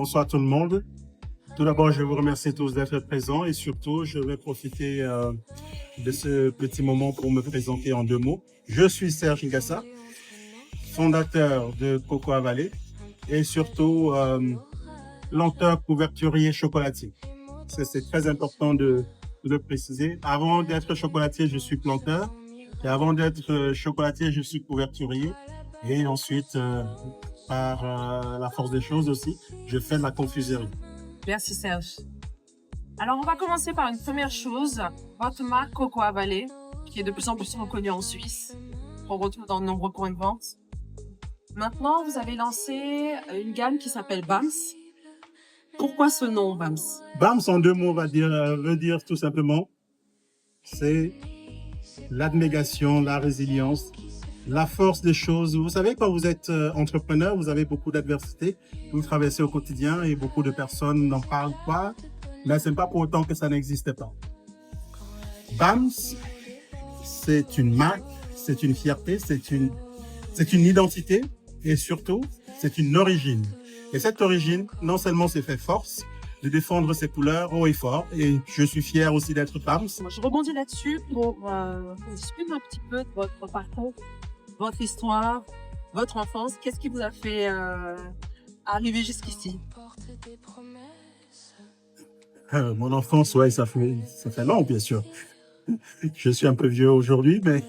Bonsoir tout le monde. Tout d'abord, je vous remercie tous d'être présents et surtout, je vais profiter de ce petit moment pour me présenter en 2 mots. Je suis Serge Ngassa, fondateur de Cocoa Valley et surtout planteur, couverturier, chocolatier. C'est très important de le préciser. Avant d'être chocolatier, je suis planteur et avant d'être chocolatier, je suis couverturier et ensuite, par la force des choses aussi, je fais de la confiserie. Merci Serge. Alors on va commencer par une première chose, votre marque Cocoa Valley, qui est de plus en plus reconnue en Suisse, qu'on retrouve dans de nombreux points de vente. Maintenant, vous avez lancé une gamme qui s'appelle BAMS. Pourquoi ce nom, BAMS? BAMS, en 2 mots, veut dire tout simplement, c'est l'abnégation, la résilience, la force des choses. Vous savez, quand vous êtes entrepreneur, vous avez beaucoup d'adversités, vous traversez au quotidien et beaucoup de personnes n'en parlent pas, mais ce n'est pas pour autant que ça n'existe pas. BAMS, c'est une marque, c'est une fierté, c'est une identité et surtout, c'est une origine. Et cette origine, non seulement c'est fait force de défendre ses couleurs haut et fort, et je suis fier aussi d'être BAMS. Je rebondis là-dessus pour discuter un petit peu de votre parcours, votre histoire, votre enfance. Qu'est-ce qui vous a fait arriver jusqu'ici? Mon enfance, ouais, ça fait long, bien sûr. Je suis un peu vieux aujourd'hui, mais...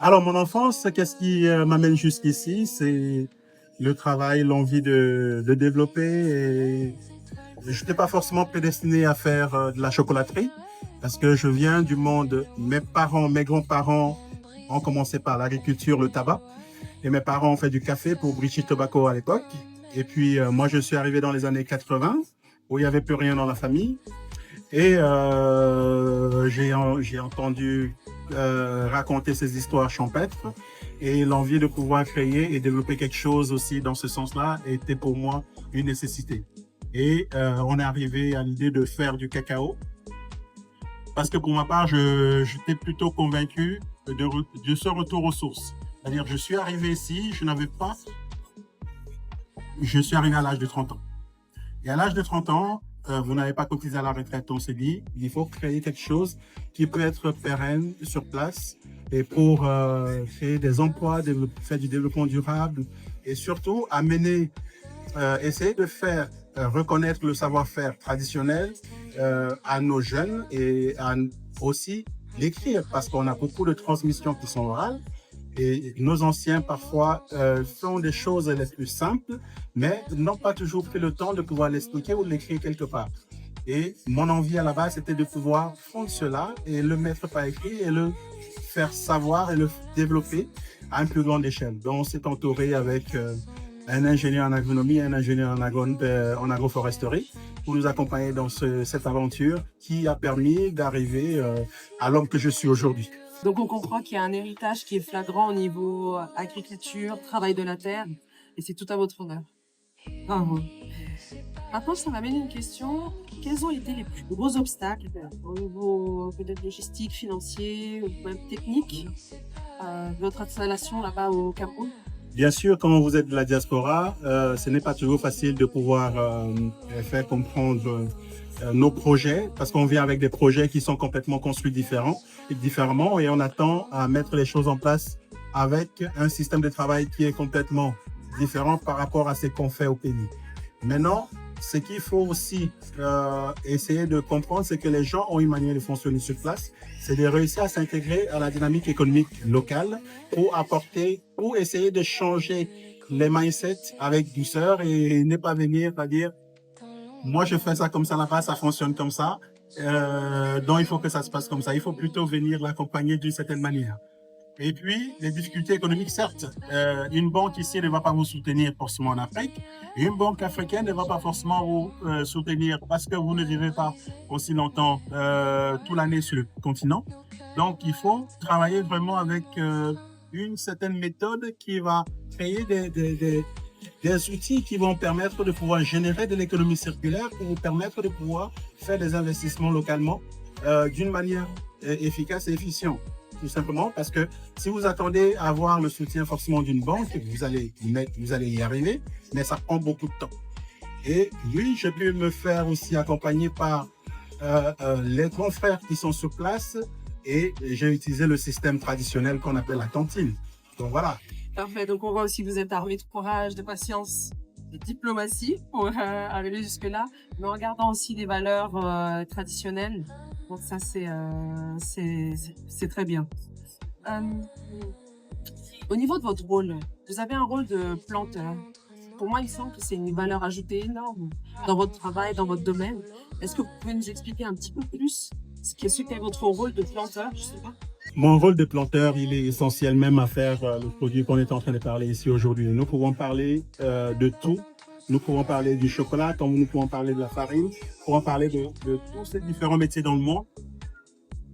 Alors, mon enfance, qu'est-ce qui m'amène jusqu'ici? C'est le travail, l'envie de développer. Et je n'étais pas forcément prédestiné à faire de la chocolaterie parce que je viens du monde. Mes grands-parents ont commencé par l'agriculture, le tabac. Et mes parents ont fait du café pour British Tobacco à l'époque. Et puis, moi, je suis arrivé dans les années 80 où il n'y avait plus rien dans la famille. Et j'ai entendu raconter ces histoires champêtres et l'envie de pouvoir créer et développer quelque chose aussi dans ce sens-là était pour moi une nécessité. Et on est arrivé à l'idée de faire du cacao parce que pour ma part, j'étais plutôt convaincu de ce retour aux sources. C'est-à-dire, je suis arrivé ici, je suis arrivé à l'âge de 30 ans. Et à l'âge de 30 ans, vous n'avez pas cotisé à la retraite, on s'est dit, il faut créer quelque chose qui peut être pérenne sur place et pour créer des emplois, faire du développement durable et surtout essayer de faire reconnaître le savoir-faire traditionnel à nos jeunes et aussi l'écrire parce qu'on a beaucoup de transmissions qui sont orales. Et nos anciens, parfois, font des choses les plus simples, mais n'ont pas toujours pris le temps de pouvoir l'expliquer ou l'écrire quelque part. Et mon envie à la base, c'était de pouvoir prendre cela et le mettre par écrit et le faire savoir et le développer à une plus grande échelle. Donc, on s'est entouré avec un ingénieur en agronomie et un ingénieur en agroforesterie pour nous accompagner dans cette aventure qui a permis d'arriver à l'homme que je suis aujourd'hui. Donc on comprend qu'il y a un héritage qui est flagrant au niveau agriculture, travail de la terre, et c'est tout à votre honneur. Bravo. Maintenant, ça m'amène une question. Quels ont été les plus gros obstacles au niveau peut-être logistique, financier, ou même technique de votre installation là-bas au Cameroun? Bien sûr, quand vous êtes de la diaspora, ce n'est pas toujours facile de pouvoir faire comprendre nos projets, parce qu'on vient avec des projets qui sont complètement construits différemment et on attend à mettre les choses en place avec un système de travail qui est complètement différent par rapport à ce qu'on fait au pays. Maintenant, ce qu'il faut aussi essayer de comprendre, c'est que les gens ont une manière de fonctionner sur place, c'est de réussir à s'intégrer à la dynamique économique locale pour essayer de changer les mindsets avec douceur et ne pas venir à dire moi, je fais ça comme ça là-bas, ça fonctionne comme ça. Donc, il faut que ça se passe comme ça. Il faut plutôt venir l'accompagner d'une certaine manière. Et puis, les difficultés économiques, certes, une banque ici ne va pas vous soutenir forcément en Afrique. Une banque africaine ne va pas forcément vous soutenir parce que vous ne vivez pas aussi longtemps toute l'année sur le continent. Donc, il faut travailler vraiment avec une certaine méthode qui va créer des outils qui vont permettre de pouvoir générer de l'économie circulaire pour vous permettre de pouvoir faire des investissements localement d'une manière efficace et efficiente. tout simplement parce que si vous attendez à avoir le soutien forcément d'une banque, vous allez y arriver, mais ça prend beaucoup de temps. Et oui, j'ai pu me faire aussi accompagner par les confrères qui sont sur place et j'ai utilisé le système traditionnel qu'on appelle la cantine. Donc voilà. Parfait. Donc, on voit aussi que vous êtes armé de courage, de patience, de diplomatie pour arriver jusque-là, mais en gardant aussi des valeurs traditionnelles. Donc, ça, c'est très bien. Au niveau de votre rôle, vous avez un rôle de planteur. Pour moi, il semble que c'est une valeur ajoutée énorme dans votre travail, dans votre domaine. Est-ce que vous pouvez nous expliquer un petit peu plus ce qu'est votre rôle de planteur? Je sais pas. Mon rôle de planteur, il est essentiel même à faire le produit qu'on est en train de parler ici aujourd'hui. Nous pouvons parler de tout. Nous pouvons parler du chocolat, comme nous pouvons parler de la farine. Nous pouvons parler de tous ces différents métiers dans le monde.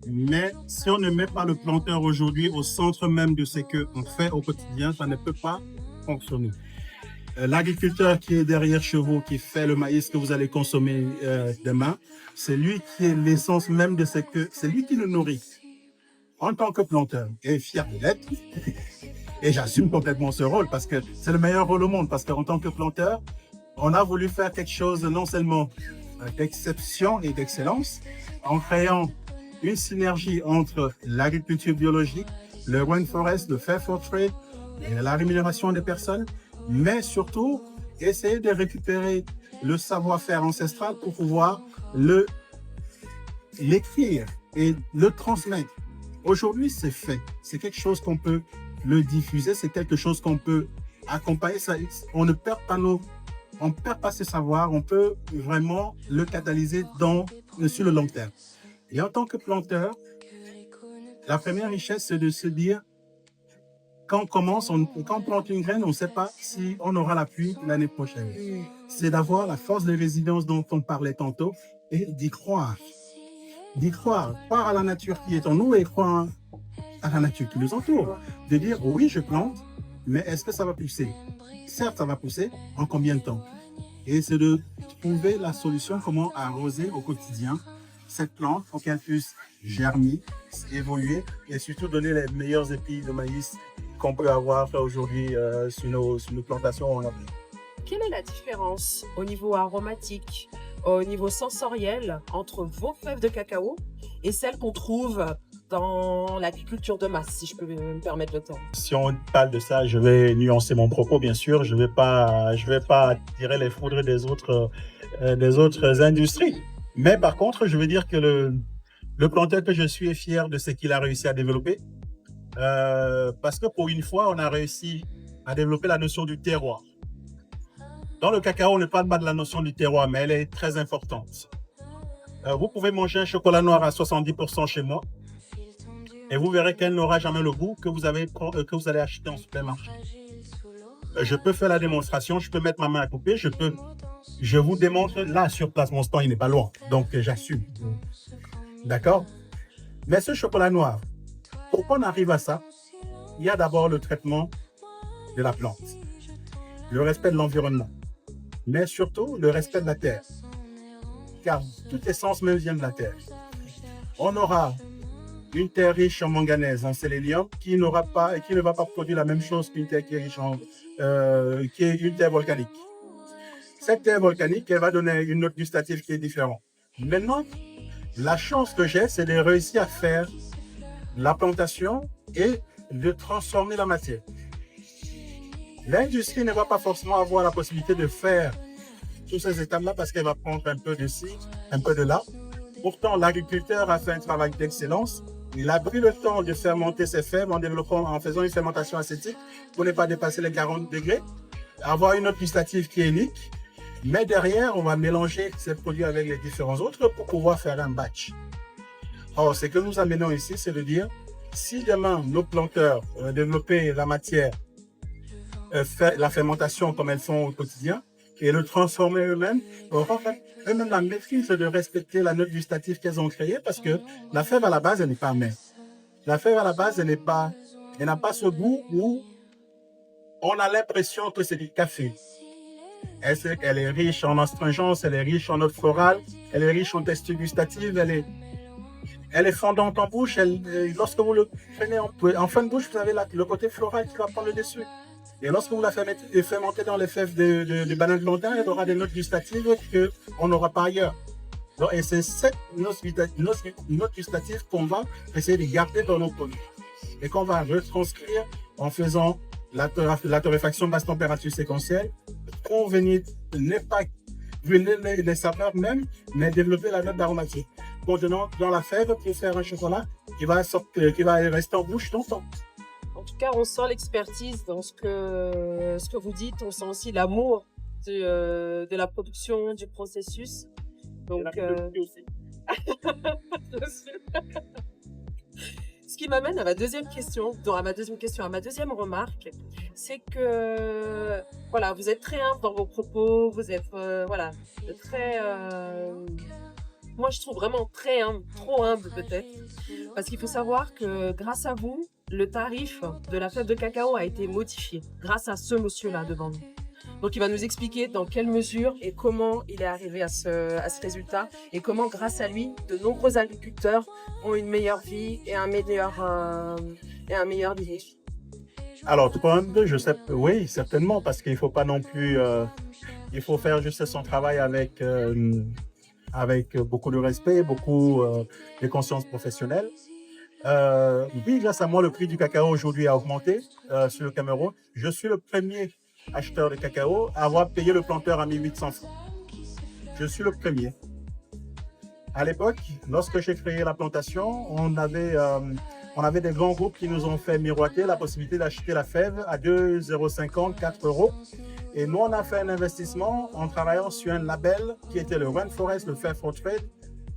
Mais si on ne met pas le planteur aujourd'hui au centre même de ce qu'on fait au quotidien, ça ne peut pas fonctionner. L'agriculteur qui est derrière chez vous, qui fait le maïs que vous allez consommer demain, c'est lui qui est l'essence même de c'est lui qui le nourrit. En tant que planteur, et fier de l'être, et j'assume complètement ce rôle parce que c'est le meilleur rôle au monde. Parce qu'en tant que planteur, on a voulu faire quelque chose non seulement d'exception et d'excellence, en créant une synergie entre l'agriculture biologique, le rainforest, le fair for trade, et la rémunération des personnes, mais surtout essayer de récupérer le savoir-faire ancestral pour pouvoir l'écrire et le transmettre. Aujourd'hui, c'est fait. C'est quelque chose qu'on peut le diffuser, c'est quelque chose qu'on peut accompagner. On ne perd pas ce savoir, on peut vraiment le catalyser sur le long terme. Et en tant que planteur, la première richesse, c'est de se dire, quand on plante une graine, on ne sait pas si on aura la pluie l'année prochaine. C'est d'avoir la force de résilience dont on parlait tantôt et d'y croire. Croire à la nature qui est en nous et croire à la nature qui nous entoure. De dire, oui, je plante, mais est-ce que ça va pousser? Certes, ça va pousser, en combien de temps? Et c'est de trouver la solution, comment arroser au quotidien cette plante pour qu'elle puisse germer, évoluer et surtout donner les meilleurs épis de maïs qu'on peut avoir aujourd'hui sur nos plantations en Afrique. Quelle est la différence au niveau aromatique, au niveau sensoriel entre vos fèves de cacao et celles qu'on trouve dans l'agriculture de masse, si je peux me permettre le terme? Si on parle de ça, je vais nuancer mon propos, bien sûr. Je vais pas tirer les foudres des autres industries. Mais par contre, je veux dire que le planteur que je suis est fier de ce qu'il a réussi à développer. Parce que pour une fois, on a réussi à développer la notion du terroir. Dans le cacao, on ne parle pas de la notion du terroir, mais elle est très importante. Vous pouvez manger un chocolat noir à 70% chez moi et vous verrez qu'elle n'aura jamais le goût que vous allez acheter en supermarché. Je peux faire la démonstration, je peux mettre ma main à couper, je vous démontre là sur place, mon stand il n'est pas loin, donc j'assume. D'accord? Mais ce chocolat noir, pour qu'on arrive à ça, il y a d'abord le traitement de la plante, le respect de l'environnement, mais surtout le respect de la terre. Car toute essence même vient de la terre. On aura une terre riche en manganèse, en sélénium, qui ne va pas produire la même chose qu'une terre qui est riche qui est une terre volcanique. Cette terre volcanique, elle va donner une note gustative qui est différente. Maintenant, la chance que j'ai, c'est de réussir à faire la plantation et de transformer la matière. L'industrie ne va pas forcément avoir la possibilité de faire toutes ces étapes-là parce qu'elle va prendre un peu de ci, un peu de là. Pourtant, l'agriculteur a fait un travail d'excellence. Il a pris le temps de fermenter ses fèves en faisant une fermentation acétique pour ne pas dépasser les 40 degrés, avoir une note gustative qui est unique. Mais derrière, on va mélanger ces produits avec les différents autres pour pouvoir faire un batch. Or, ce que nous amenons ici, c'est de dire, si demain, nos planteurs ont développé la matière, la fermentation comme elles font au quotidien, et le transformer eux-mêmes, auront fait eux-mêmes la maîtrise de respecter la note gustative qu'elles ont créée, parce que la fève à la base, elle n'est pas amère. La fève à la base, elle n'a pas ce goût où on a l'impression que c'est du café. Elle est riche en astringence, elle est riche en notes florales, elle est riche en texture gustative, Elle est fondante en bouche. Lorsque vous le prenez en fin de bouche, vous avez le côté floral qui va prendre le dessus. Et lorsque vous la fermentez dans les fèves de banane plantain, elle aura des notes gustatives qu'on n'aura pas ailleurs. Donc, et c'est cette note gustative qu'on va essayer de garder dans nos produits. Et qu'on va retranscrire en faisant la torréfaction basse température séquentielle pour venir n'est pas brûler les saveurs même, mais développer la note d'aromatique. Contenant dans la fève pour faire un chocolat qui va rester en bouche longtemps. En tout cas, on sent l'expertise dans ce que vous dites. On sent aussi l'amour de la production, du processus. Donc, ce qui m'amène à ma deuxième question, à ma deuxième remarque, c'est que voilà, vous êtes très humble dans vos propos, vous êtes très, moi je trouve vraiment très humble, trop humble peut-être, parce qu'il faut savoir que grâce à vous, le tarif de la fève de cacao a été modifié grâce à ce monsieur-là devant nous. Donc, il va nous expliquer dans quelle mesure et comment il est arrivé à ce résultat et comment, grâce à lui, de nombreux agriculteurs ont une meilleure vie et un meilleur niveau. Alors, tout humble, je sais, oui, certainement, parce qu'il ne faut pas non plus, il faut faire juste son travail avec beaucoup de respect, beaucoup de conscience professionnelle. Oui, grâce à moi, le prix du cacao aujourd'hui a augmenté sur le Cameroun. Je suis le premier acheteur de cacao à avoir payé le planteur à 1800 francs. Je suis le premier. À l'époque, lorsque j'ai créé la plantation, on avait des grands groupes qui nous ont fait miroiter la possibilité d'acheter la fève à 2,50 €, 4 €. Et nous, on a fait un investissement en travaillant sur un label qui était le Rainforest, le Fair for Trade,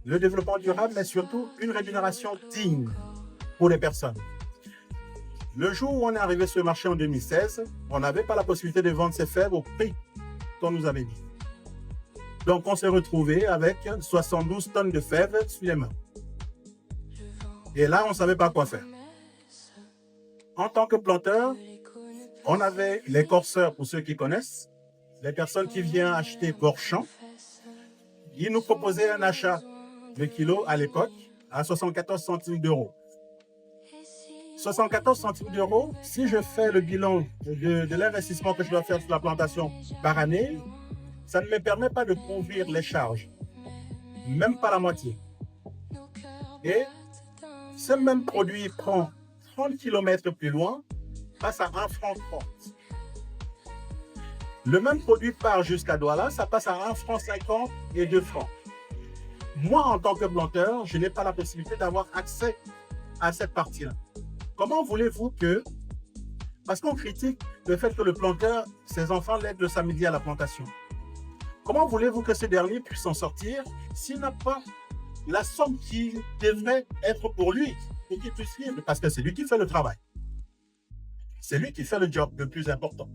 le développement durable, mais surtout une rémunération digne pour les personnes. Le jour où on est arrivé sur le marché en 2016, on n'avait pas la possibilité de vendre ces fèves au prix qu'on nous avait dit. Donc, on s'est retrouvé avec 72 tonnes de fèves sur les mains. Et là, on ne savait pas quoi faire. En tant que planteur, on avait les corsseurs, pour ceux qui connaissent, les personnes qui viennent acheter Borchamp. Ils nous proposaient un achat de kilos à l'époque à 74 centimes d'euros. 74 centimes d'euros, si je fais le bilan de l'investissement que je dois faire sur la plantation par année, ça ne me permet pas de couvrir les charges, même pas la moitié. Et ce même produit prend 30 km plus loin, passe à 1 franc 30. Le même produit part jusqu'à Douala, ça passe à 1 franc 50 et 2 francs. Moi, en tant que planteur, je n'ai pas la possibilité d'avoir accès à cette partie-là. Comment voulez-vous que... Parce qu'on critique le fait que le planteur, ses enfants l'aident le samedi à la plantation. Comment voulez-vous que ce dernier puisse s'en sortir s'il n'a pas la somme qui devrait être pour lui et qu'il puisse vivre? Parce que c'est lui qui fait le travail. C'est lui qui fait le job le plus important.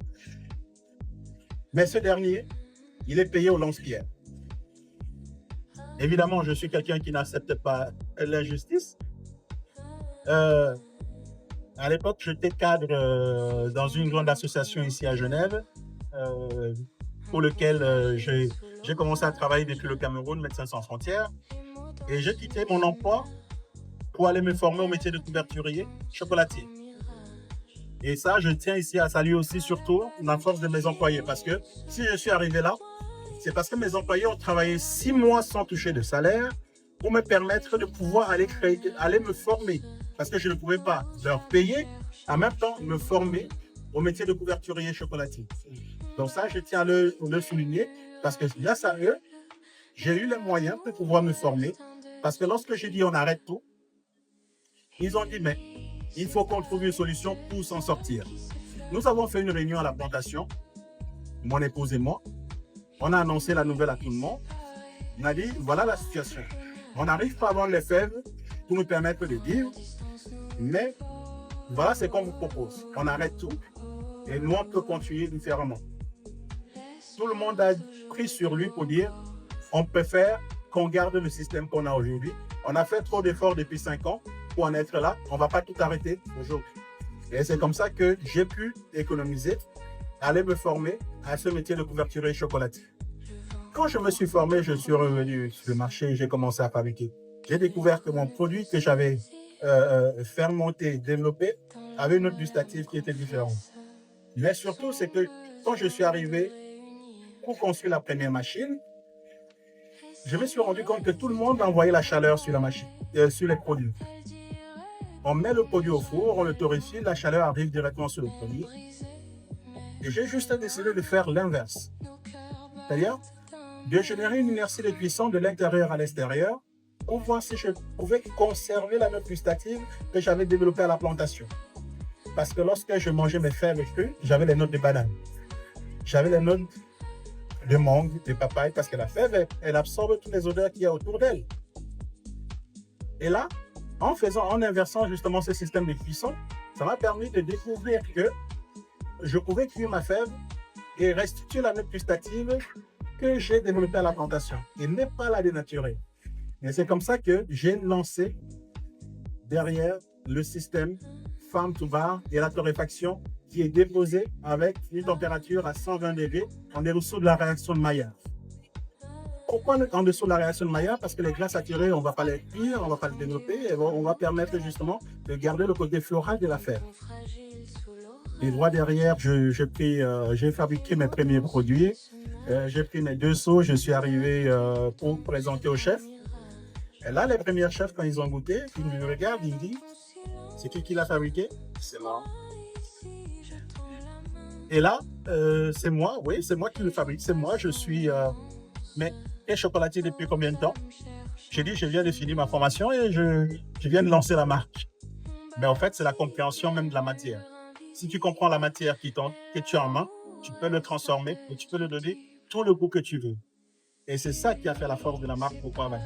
Mais ce dernier, il est payé au lance-pierre. Évidemment, je suis quelqu'un qui n'accepte pas l'injustice. À l'époque, j'étais cadre dans une grande association ici à Genève, pour lequel j'ai commencé à travailler depuis le Cameroun, Médecins sans frontières. Et j'ai quitté mon emploi pour aller me former au métier de couverturier, chocolatier. Et ça, je tiens ici à saluer aussi surtout la force de mes employés. Parce que si je suis arrivé là, c'est parce que mes employés ont travaillé 6 mois sans toucher de salaire pour me permettre de pouvoir aller me former. Parce que je ne pouvais pas leur payer, en même temps me former au métier de couverturier chocolatier. Donc ça, je tiens à le souligner parce que grâce à eux, j'ai eu les moyens de pouvoir me former. Parce que lorsque j'ai dit on arrête tout, ils ont dit mais il faut qu'on trouve une solution pour s'en sortir. Nous avons fait une réunion à la plantation, mon épouse et moi. On a annoncé la nouvelle à tout le monde. On a dit voilà la situation. On n'arrive pas à vendre les fèves pour nous permettre de vivre. Mais voilà ce qu'on vous propose. On arrête tout et nous, on peut continuer différemment. Tout le monde a pris sur lui pour dire on préfère qu'on garde le système qu'on a aujourd'hui. On a fait trop d'efforts depuis 5 ans pour en être là. On ne va pas tout arrêter aujourd'hui. Et c'est comme ça que j'ai pu économiser, aller me former à ce métier de couverturier chocolatier. Quand je me suis formé, je suis revenu sur le marché et j'ai commencé à fabriquer j'ai découvert que mon produit que j'avais fermenté, développé, avait une note gustative qui était différente. Mais surtout, c'est que quand je suis arrivé pour construire la première machine, je me suis rendu compte que tout le monde envoyait la chaleur sur la machine, sur les produits. On met le produit au four, on le torréfie, la chaleur arrive directement sur le produit. Et j'ai juste décidé de faire l'inverse. C'est-à-dire de générer une inertie de cuisson de l'intérieur à l'extérieur pour voir si je pouvais conserver la note gustative que j'avais développée à la plantation. Parce que lorsque je mangeais mes fèves crues, j'avais les notes de banane. J'avais les notes de mangue, de papaye, parce que la fève, elle absorbe toutes les odeurs qu'il y a autour d'elle. Et là, en inversant justement ce système de cuisson, ça m'a permis de découvrir que je pouvais cuire ma fève et restituer la note gustative que j'ai développée à la plantation et ne pas la dénaturer. Et c'est comme ça que j'ai lancé derrière le système farm to bar et la torréfaction qui est déposé avec une température à 120 degrés en dessous de la réaction de Maillard. Pourquoi en dessous de la réaction de Maillard? Parce que les grains saturés, on ne va pas les cuire, on ne va pas les développer, et on va permettre justement de garder le côté floral de la fève. Et droit derrière, j'ai fabriqué mes premiers produits. J'ai pris mes 2 seaux, je suis arrivé pour présenter au chef. Et là, les premiers chefs, quand ils ont goûté, ils me regardent, ils me disent, c'est qui l'a fabriqué? C'est moi. Et là, c'est moi, oui, c'est moi qui le fabrique, c'est moi, je suis... mais et chocolatier depuis combien de temps? J'ai dit, je viens de finir ma formation et je viens de lancer la marque. Mais en fait, c'est la compréhension même de la matière. Si tu comprends la matière que tu as en main, tu peux le transformer et tu peux le donner tout le goût que tu veux. Et c'est ça qui a fait la force de la marque Pourquoi Vin.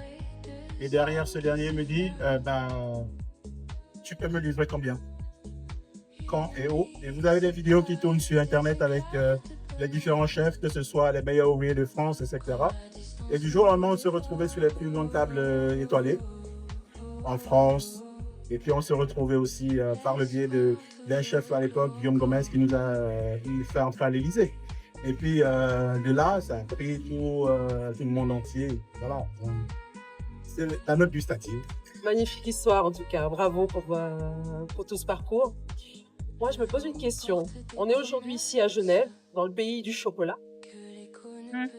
Et derrière, ce dernier me dit, tu peux me livrer combien? Quand et où? Et vous avez des vidéos qui tournent sur Internet avec les différents chefs, que ce soit les meilleurs ouvriers de France, etc. Et du jour au lendemain, on se retrouvait sur les plus grandes tables étoilées en France. Et puis, on se retrouvait aussi par le biais d'un chef à l'époque, Guillaume Gomez, qui nous a fait entrer à l'Élysée. Et puis, de là, ça a pris tout le monde entier. Voilà. C'est la note gustative. Magnifique histoire, en tout cas. Bravo pour tout ce parcours. Moi, je me pose une question. On est aujourd'hui ici à Genève, dans le pays du chocolat.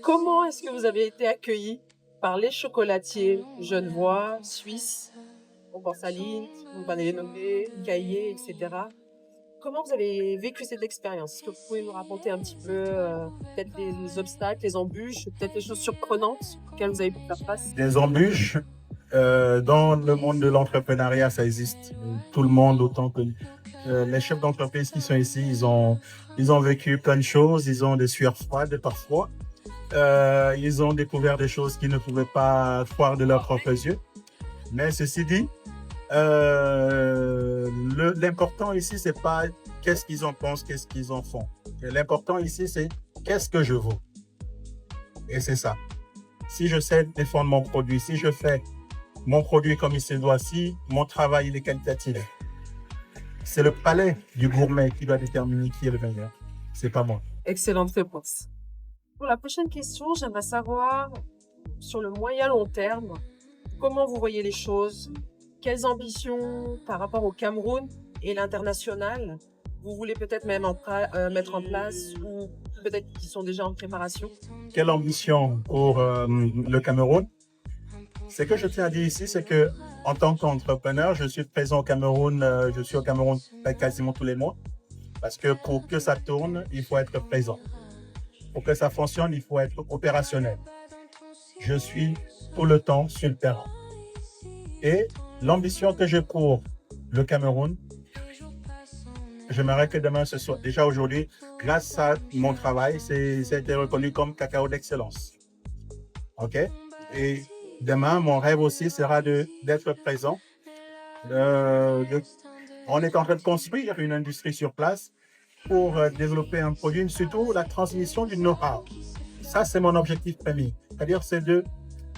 Comment est-ce que vous avez été accueillis par les chocolatiers genevois, suisses? On pense à Lindt, vous allez les nommer, Caillé, etc. Comment vous avez vécu cette expérience? Est-ce que vous pouvez nous raconter un petit peu peut-être les obstacles, les embûches, peut-être les choses surprenantes auxquelles vous avez pu faire face? Des embûches, dans le monde de l'entrepreneuriat, ça existe. Tout le monde, autant que les chefs d'entreprise qui sont ici, ils ont vécu plein de choses, ils ont des sueurs froides parfois. Ils ont découvert des choses qu'ils ne pouvaient pas croire de leurs propres yeux. Mais ceci dit, l'important ici, c'est pas qu'est-ce qu'ils en pensent, qu'est-ce qu'ils en font. L'important ici, c'est qu'est-ce que je vaux. Et c'est ça. Si je sais défendre mon produit, si je fais mon produit comme il se doit, si mon travail il est qualitatif, c'est le palais du gourmet qui doit déterminer qui est le meilleur. C'est pas moi. Excellente réponse. Pour la prochaine question, j'aimerais savoir, sur le moyen long terme, comment vous voyez les choses? Quelles ambitions par rapport au Cameroun et l'international vous voulez peut-être même mettre en place ou peut-être qu'ils sont déjà en préparation? Quelle ambition pour le Cameroun? Ce que je tiens à dire ici, c'est que en tant qu'entrepreneur, je suis présent au Cameroun, je suis au Cameroun quasiment tous les mois. Parce que pour que ça tourne, il faut être présent. Pour que ça fonctionne, il faut être opérationnel. Je suis tout le temps sur le terrain. Et l'ambition que j'ai pour le Cameroun, j'aimerais que demain ce soit, déjà aujourd'hui, grâce à mon travail, ça a été reconnu comme cacao d'excellence. OK? Et demain, mon rêve aussi sera d'être présent. On est en train de construire une industrie sur place pour développer un produit, surtout la transmission du know-how. Ça, c'est mon objectif premier. C'est-à-dire, c'est de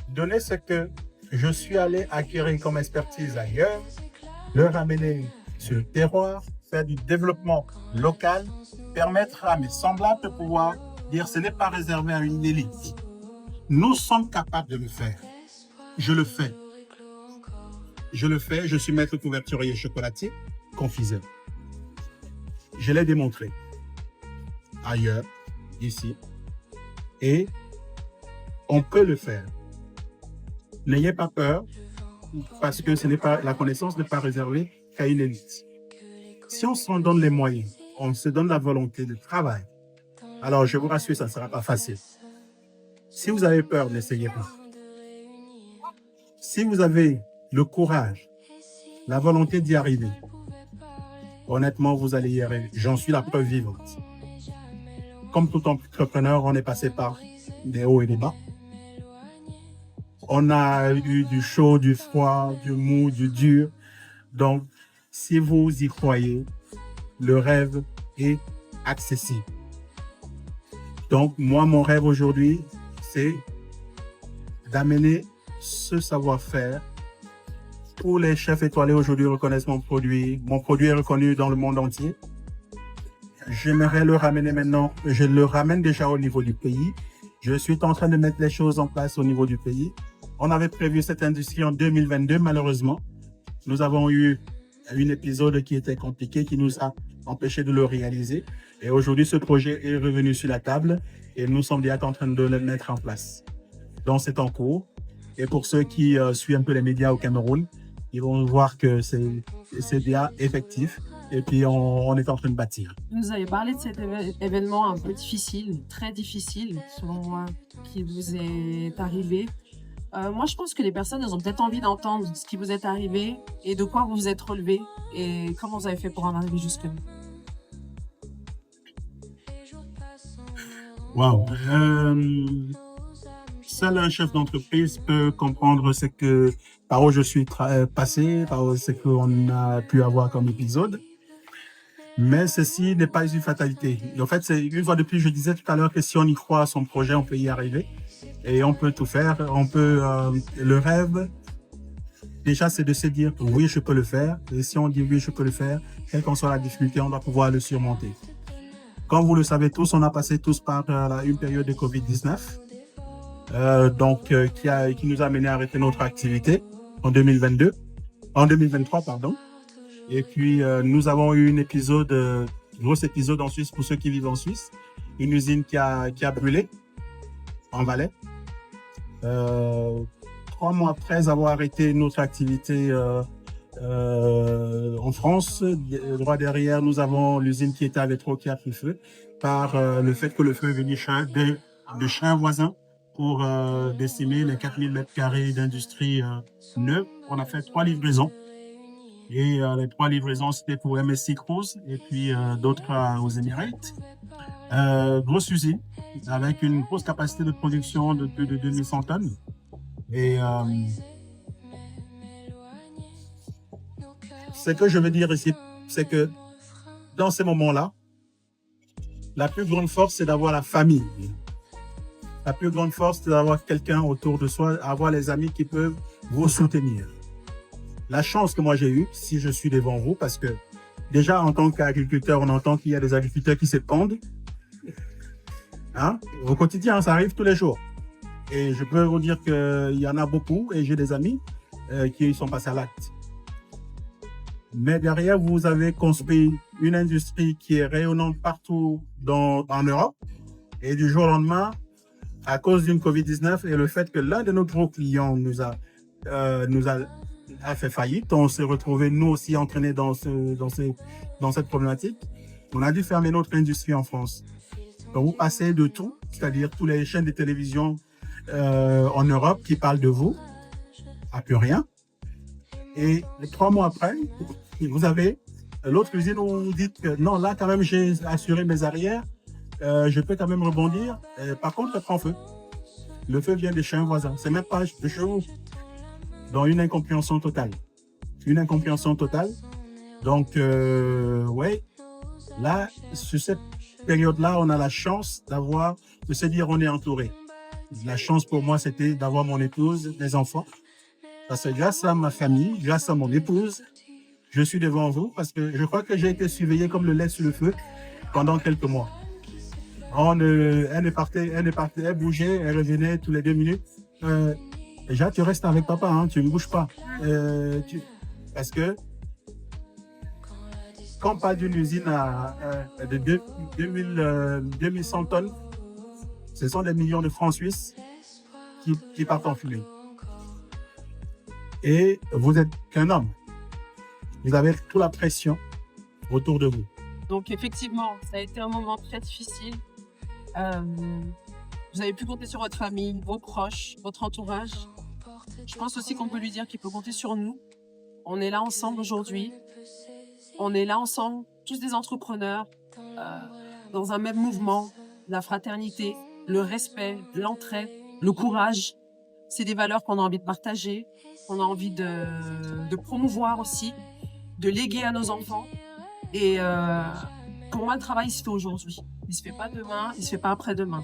donner ce que je suis allé acquérir comme expertise ailleurs, le ramener sur le terroir, faire du développement local, permettre à mes semblables de pouvoir dire ce n'est pas réservé à une élite. Nous sommes capables de le faire. Je le fais. je le fais, je suis maître couverturier chocolatier, confiseur. Je l'ai démontré ailleurs, ici, et on peut le faire. N'ayez pas peur, parce que la connaissance n'est pas réservée qu'à une élite. Si on s'en donne les moyens, on se donne la volonté de travail, alors je vous rassure, ça ne sera pas facile. Si vous avez peur, n'essayez pas. Si vous avez le courage, la volonté d'y arriver, honnêtement, vous allez y arriver. J'en suis la preuve vivante. Comme tout entrepreneur, on est passé par des hauts et des bas. On a eu du chaud, du froid, du mou, du dur. Donc, si vous y croyez, le rêve est accessible. Donc, moi, mon rêve aujourd'hui, c'est d'amener ce savoir-faire. Tous les chefs étoilés aujourd'hui reconnaissent mon produit. Mon produit est reconnu dans le monde entier. J'aimerais le ramener maintenant. Je le ramène déjà au niveau du pays. Je suis en train de mettre les choses en place au niveau du pays. On avait prévu cette industrie en 2022, malheureusement. Nous avons eu un épisode qui était compliqué, qui nous a empêché de le réaliser. Et aujourd'hui, ce projet est revenu sur la table et nous sommes déjà en train de le mettre en place. Donc, c'est en cours. Et pour ceux qui suivent un peu les médias au Cameroun, ils vont voir que c'est déjà effectif. Et puis, on est en train de bâtir. Vous avez parlé de cet événement un peu difficile, très difficile, selon moi, qui vous est arrivé. Moi, je pense que les personnes, elles ont peut-être envie d'entendre ce qui vous est arrivé et de quoi vous vous êtes relevé et comment vous avez fait pour en arriver jusque-là. Wow. Seul un chef d'entreprise peut comprendre ce que, par où je suis passé, par ce qu'on a pu avoir comme épisode. Mais ceci n'est pas une fatalité. Et en fait, c'est une fois de plus, je disais tout à l'heure que si on y croit à son projet, on peut y arriver. Et on peut tout faire. On peut, le rêve, déjà, c'est de se dire oui, je peux le faire. Et si on dit oui, je peux le faire, quelle qu'en soit la difficulté, on doit pouvoir le surmonter. Comme vous le savez tous, on a passé tous par une période de Covid-19, qui nous a mené à arrêter notre activité en 2023, pardon. Et puis, nous avons eu gros épisode en Suisse pour ceux qui vivent en Suisse. Une usine qui a brûlé en Valais. 3 mois après avoir arrêté notre activité en France, droit derrière, nous avons l'usine qui était à Vétro qui a pris feu par le fait que le feu est venu de chez un voisin pour décimer les 4000 mètres carrés d'industrie neuve. On a fait 3 livraisons. Et les 3 livraisons, c'était pour MSC Cruise et puis d'autres aux Emirates. Grosse usine avec une grosse capacité de production de plus de 2100 tonnes. Et ce que je veux dire ici, c'est que dans ces moments-là, la plus grande force, c'est d'avoir la famille. La plus grande force, c'est d'avoir quelqu'un autour de soi, avoir les amis qui peuvent vous soutenir. La chance que moi j'ai eue, si je suis devant vous, parce que déjà en tant qu'agriculteur, on entend qu'il y a des agriculteurs qui se pendent. Hein? Au quotidien, ça arrive tous les jours. Et je peux vous dire qu'il y en a beaucoup et j'ai des amis qui sont passés à l'acte. Mais derrière, vous avez construit une industrie qui est rayonnante partout en Europe. Et du jour au lendemain, à cause d'une Covid-19 et le fait que l'un de nos gros clients nous a fait faillite, on s'est retrouvés nous aussi entraînés dans cette problématique. On a dû fermer notre industrie en France. Donc vous passez de tout, c'est-à-dire toutes les chaînes de télévision en Europe qui parlent de vous, à plus rien. Et 3 mois après, vous avez l'autre usine où vous dites que non, là quand même j'ai assuré mes arrières, je peux quand même rebondir. Par contre, ça prend feu. Le feu vient de chez un voisin, c'est même pas de chez vous. Dans une incompréhension totale. Une incompréhension totale. Donc, ouais, là, sur cette période-là, on a la chance de se dire on est entouré. La chance pour moi, c'était d'avoir mon épouse, des enfants. Parce que grâce à ma famille, grâce à mon épouse, je suis devant vous parce que je crois que j'ai été surveillé comme le lait sur le feu pendant quelques mois. Elle bougeait, elle revenait tous les 2 minutes. Déjà, tu restes avec papa, hein, tu ne bouges pas. Parce que quand on parle d'une usine de 2100 tonnes, ce sont des millions de francs suisses qui partent en fumée. Et vous n'êtes qu'un homme. Vous avez toute la pression autour de vous. Donc effectivement, ça a été un moment très difficile. Vous avez pu compter sur votre famille, vos proches, votre entourage. Je pense aussi qu'on peut lui dire qu'il peut compter sur nous. On est là ensemble aujourd'hui. On est là ensemble, tous des entrepreneurs, dans un même mouvement, la fraternité, le respect, l'entraide, le courage. C'est des valeurs qu'on a envie de partager, qu'on a envie de promouvoir aussi, de léguer à nos enfants. Et pour moi, le travail se fait aujourd'hui. Il ne se fait pas demain, il ne se fait pas après-demain.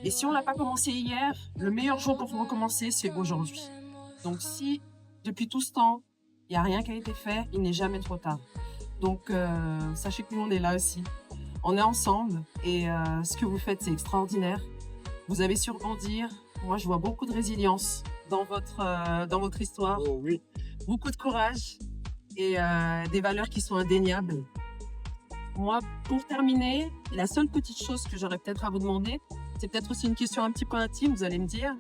Et si on l'a pas commencé hier, le meilleur jour pour recommencer, c'est aujourd'hui. Donc si, depuis tout ce temps, il n'y a rien qui a été fait, il n'est jamais trop tard. Donc sachez que nous, on est là aussi. On est ensemble et ce que vous faites, c'est extraordinaire. Vous avez su rebondir. Moi, je vois beaucoup de résilience dans votre histoire. Oh oui. Beaucoup de courage et des valeurs qui sont indéniables. Moi, pour terminer, la seule petite chose que j'aurais peut-être à vous demander, c'est peut-être aussi une question un petit peu intime, vous allez me dire,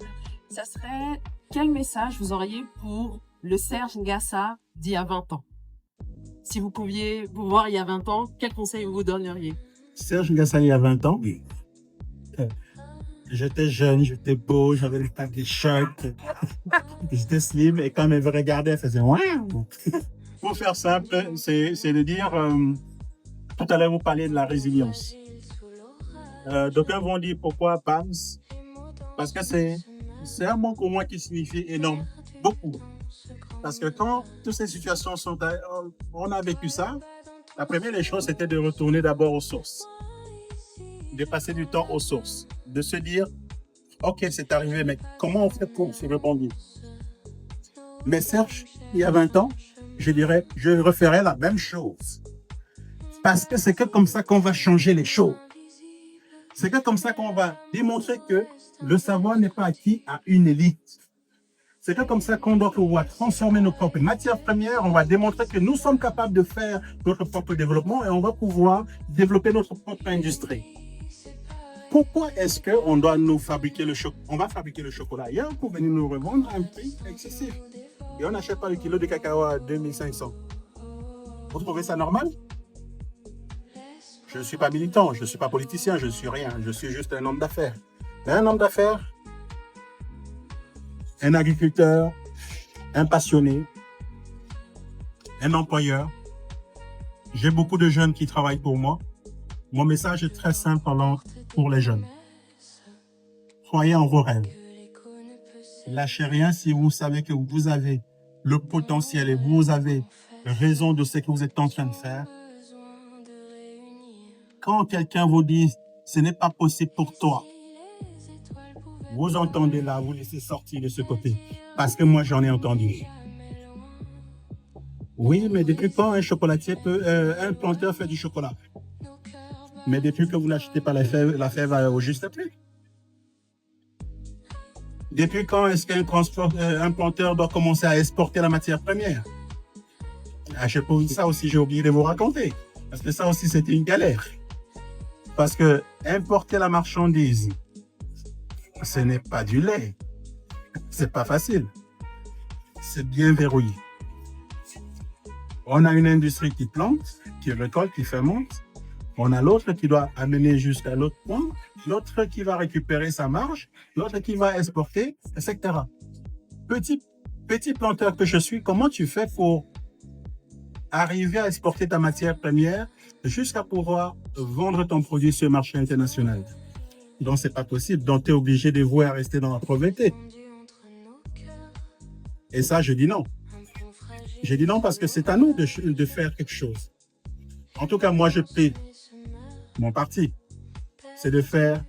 ça serait quel message vous auriez pour le Serge Ngassa d'il y a 20 ans? Si vous pouviez vous voir il y a 20 ans, quel conseil vous donneriez? Serge Ngassa, il y a 20 ans, j'étais jeune, j'étais beau, j'avais le tas de shirts, j'étais slim et quand elle me regardait, elle faisait waouh. Pour faire simple, c'est de dire, tout à l'heure vous parliez de la résilience. D'aucuns vont dire pourquoi BAMS? Parce que c'est un mot pour moi qui signifie énorme, beaucoup. Parce que quand toutes ces situations on a vécu ça, la première des choses c'était de retourner d'abord aux sources, de passer du temps aux sources, de se dire ok c'est arrivé mais comment on fait pour se rebondir? Mais Serge, il y a 20 ans, je dirais je referais la même chose. Parce que c'est que comme ça qu'on va changer les choses. C'est que comme ça qu'on va démontrer que le savoir n'est pas acquis à une élite. C'est que comme ça qu'on doit pouvoir transformer nos propres matières premières, on va démontrer que nous sommes capables de faire notre propre développement et on va pouvoir développer notre propre industrie. Pourquoi est-ce qu'on doit nous fabriquer le chocolat? On va fabriquer le chocolat ailleurs pour venir nous revendre à un prix excessif. Et on n'achète pas le kilo de cacao à 2500. Vous trouvez ça normal? Je ne suis pas militant, je ne suis pas politicien, je ne suis rien. Je suis juste un homme d'affaires. Mais un homme d'affaires, un agriculteur, un passionné, un employeur. J'ai beaucoup de jeunes qui travaillent pour moi. Mon message est très simple pour les jeunes. Croyez en vos rêves. Lâchez rien si vous savez que vous avez le potentiel et vous avez raison de ce que vous êtes en train de faire. Quand quelqu'un vous dit « ce n'est pas possible pour toi », vous entendez là, vous laissez sortir de ce côté. Parce que moi, j'en ai entendu. Oui, mais depuis quand un planteur fait du chocolat? Mais depuis que vous n'achetez pas la fève au juste prix. Depuis quand est-ce qu'un planteur doit commencer à exporter la matière première? Ça aussi, j'ai oublié de vous raconter. Parce que ça aussi, c'était une galère. Parce que importer la marchandise, ce n'est pas du lait. C'est pas facile. C'est bien verrouillé. On a une industrie qui plante, qui récolte, qui fermente. On a l'autre qui doit amener jusqu'à l'autre point, l'autre qui va récupérer sa marge, l'autre qui va exporter, etc. Petit planteur que je suis, comment tu fais pour arriver à exporter ta matière première jusqu'à pouvoir vendre ton produit sur le marché international? Donc, c'est pas possible. Donc, tu es obligé de vouer à rester dans la pauvreté. Et ça, je dis non. Je dis non parce que c'est à nous de faire quelque chose. En tout cas, moi, je prie mon parti, c'est de faire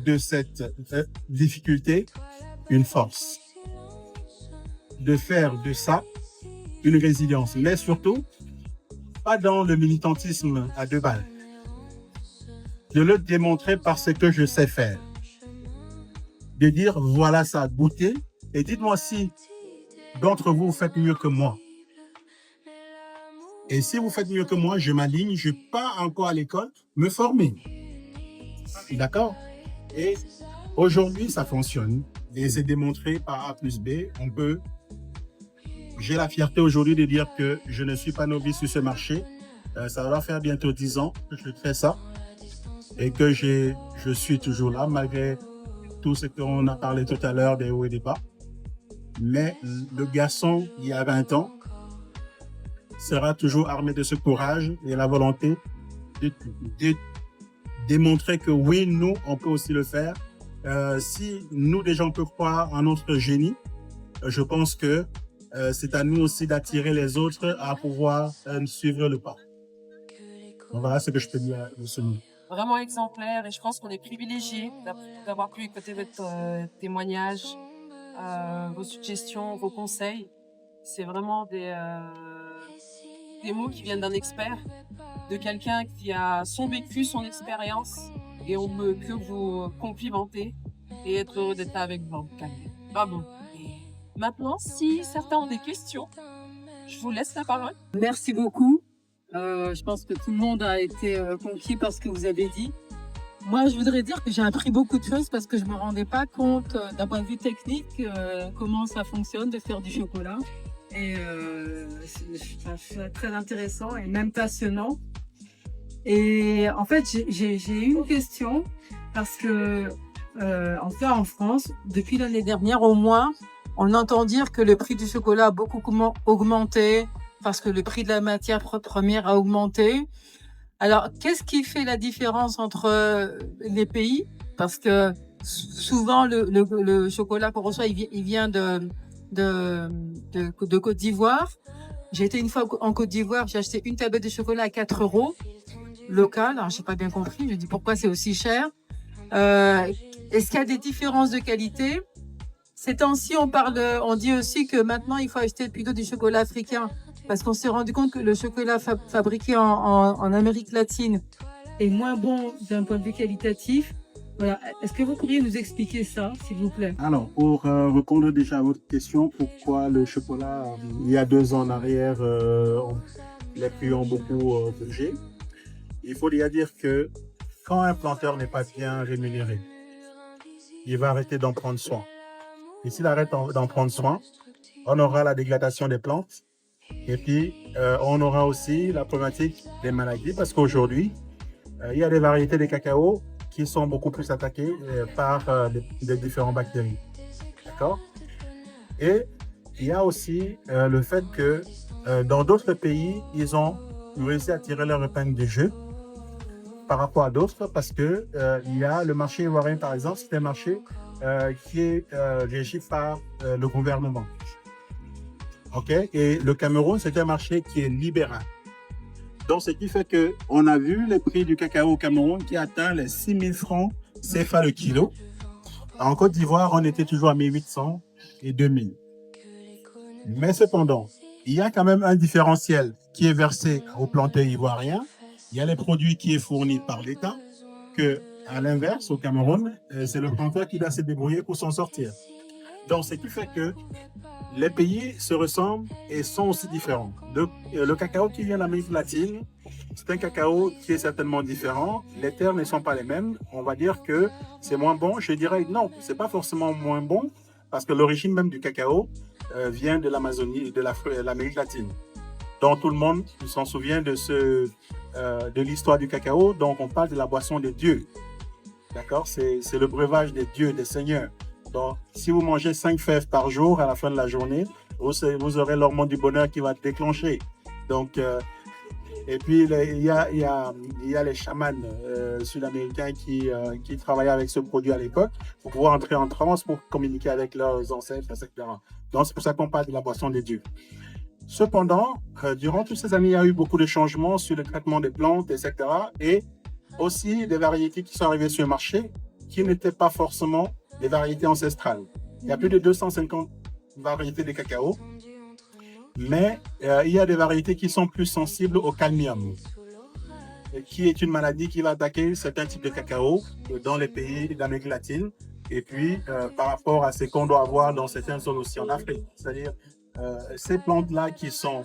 de cette difficulté une force. De faire de ça une résilience. Mais surtout, pas dans le militantisme à 2 balles. De le démontrer par ce que je sais faire. de dire voilà ça, goûtez et dites-moi si d'entre vous faites mieux que moi. Et si vous faites mieux que moi, je m'aligne, je pars encore à l'école, me former. D'accord? Et aujourd'hui, ça fonctionne. Et c'est démontré par A plus B. J'ai la fierté aujourd'hui de dire que je ne suis pas novice sur ce marché. Ça va faire bientôt 10 ans que je fais ça. Et que je suis toujours là, malgré tout ce qu'on a parlé tout à l'heure des hauts et des bas. Mais le garçon, il y a 20 ans, sera toujours armé de ce courage et la volonté de démontrer que oui, nous, on peut aussi le faire. Si nous, déjà, on peut croire en notre génie, je pense que c'est à nous aussi d'attirer les autres à pouvoir suivre le pas. Donc, voilà ce que je peux dire de ce moment. Vraiment exemplaire et je pense qu'on est privilégiés d'avoir pu écouter votre témoignage, vos suggestions, vos conseils. C'est vraiment des mots qui viennent d'un expert, de quelqu'un qui a son vécu, son expérience et on ne peut que vous complimenter et être heureux d'être avec vous. Bravo. Maintenant, si certains ont des questions, je vous laisse la parole. Merci beaucoup. Je pense que tout le monde a été conquis par ce que vous avez dit. Moi, je voudrais dire que j'ai appris beaucoup de choses parce que je ne me rendais pas compte d'un point de vue technique comment ça fonctionne de faire du chocolat. Et c'est très intéressant et même passionnant. Et en fait, j'ai une question parce que en fait, en France, depuis l'année dernière au moins, on entend dire que le prix du chocolat a beaucoup augmenté parce que le prix de la matière première a augmenté. Alors, qu'est-ce qui fait la différence entre les pays? Parce que souvent, le chocolat qu'on reçoit, il vient de Côte d'Ivoire. J'ai été une fois en Côte d'Ivoire, j'ai acheté une tablette de chocolat à 4 € local. Alors, j'ai pas bien compris. Je dis pourquoi c'est aussi cher. Est-ce qu'il y a des différences de qualité? Ces temps-ci, on dit aussi que maintenant, il faut acheter plutôt du chocolat africain parce qu'on s'est rendu compte que le chocolat fabriqué en Amérique latine est moins bon d'un point de vue qualitatif. Voilà. Est-ce que vous pourriez nous expliquer ça, s'il vous plaît? Alors, pour répondre déjà à votre question, pourquoi le chocolat, il y a 2 ans en arrière, les prix ont beaucoup bougé. Il faut déjà dire que quand un planteur n'est pas bien rémunéré, il va arrêter d'en prendre soin. Et s'il arrête d'en prendre soin, on aura la dégradation des plantes et puis on aura aussi la problématique des maladies parce qu'aujourd'hui, il y a des variétés de cacao qui sont beaucoup plus attaquées par des différentes bactéries. D'accord? Et il y a aussi le fait que dans d'autres pays, ils ont réussi à tirer leur épingle du jeu par rapport à d'autres parce que il y a le marché ivoirien, par exemple, c'est un marché qui est régi par le gouvernement. OK? Et le Cameroun, c'est un marché qui est libéral. Donc, ce qui fait qu'on a vu les prix du cacao au Cameroun qui atteint les 6 000 francs CFA le kilo. En Côte d'Ivoire, on était toujours à 1 800 et 2 000. Mais cependant, il y a quand même un différentiel qui est versé aux planteurs ivoiriens. Il y a les produits qui est fourni par l'État, que à l'inverse, au Cameroun, c'est le planteur qui doit se débrouiller pour s'en sortir. Donc, ce qui fait que les pays se ressemblent et sont aussi différents. Le cacao qui vient d'Amérique latine, c'est un cacao qui est certainement différent. Les terres ne sont pas les mêmes. On va dire que c'est moins bon. Je dirais non, c'est pas forcément moins bon parce que l'origine même du cacao vient de l'Amazonie, de l'Amérique latine. Donc, tout le monde s'en souvient de l'histoire du cacao. Donc, on parle de la boisson des dieux. D'accord? C'est le breuvage des dieux, des seigneurs. Donc, si vous mangez 5 fèves par jour à la fin de la journée, vous aurez l'hormone du bonheur qui va déclencher. Donc, et puis, il y a les chamans sud-américains qui travaillaient avec ce produit à l'époque pour pouvoir entrer en transe, pour communiquer avec leurs ancêtres, etc. Donc, c'est pour ça qu'on parle de la boisson des dieux. Cependant, durant toutes ces années, il y a eu beaucoup de changements sur le traitement des plantes, etc. Et aussi des variétés qui sont arrivées sur le marché qui n'étaient pas forcément des variétés ancestrales. Il y a plus de 250 variétés de cacao, mais il y a des variétés qui sont plus sensibles au cadmium, qui est une maladie qui va attaquer certains types de cacao dans les pays d'Amérique latine. Et puis, par rapport à ce qu'on doit avoir dans certaines zones aussi en Afrique, c'est-à-dire ces plantes-là qui sont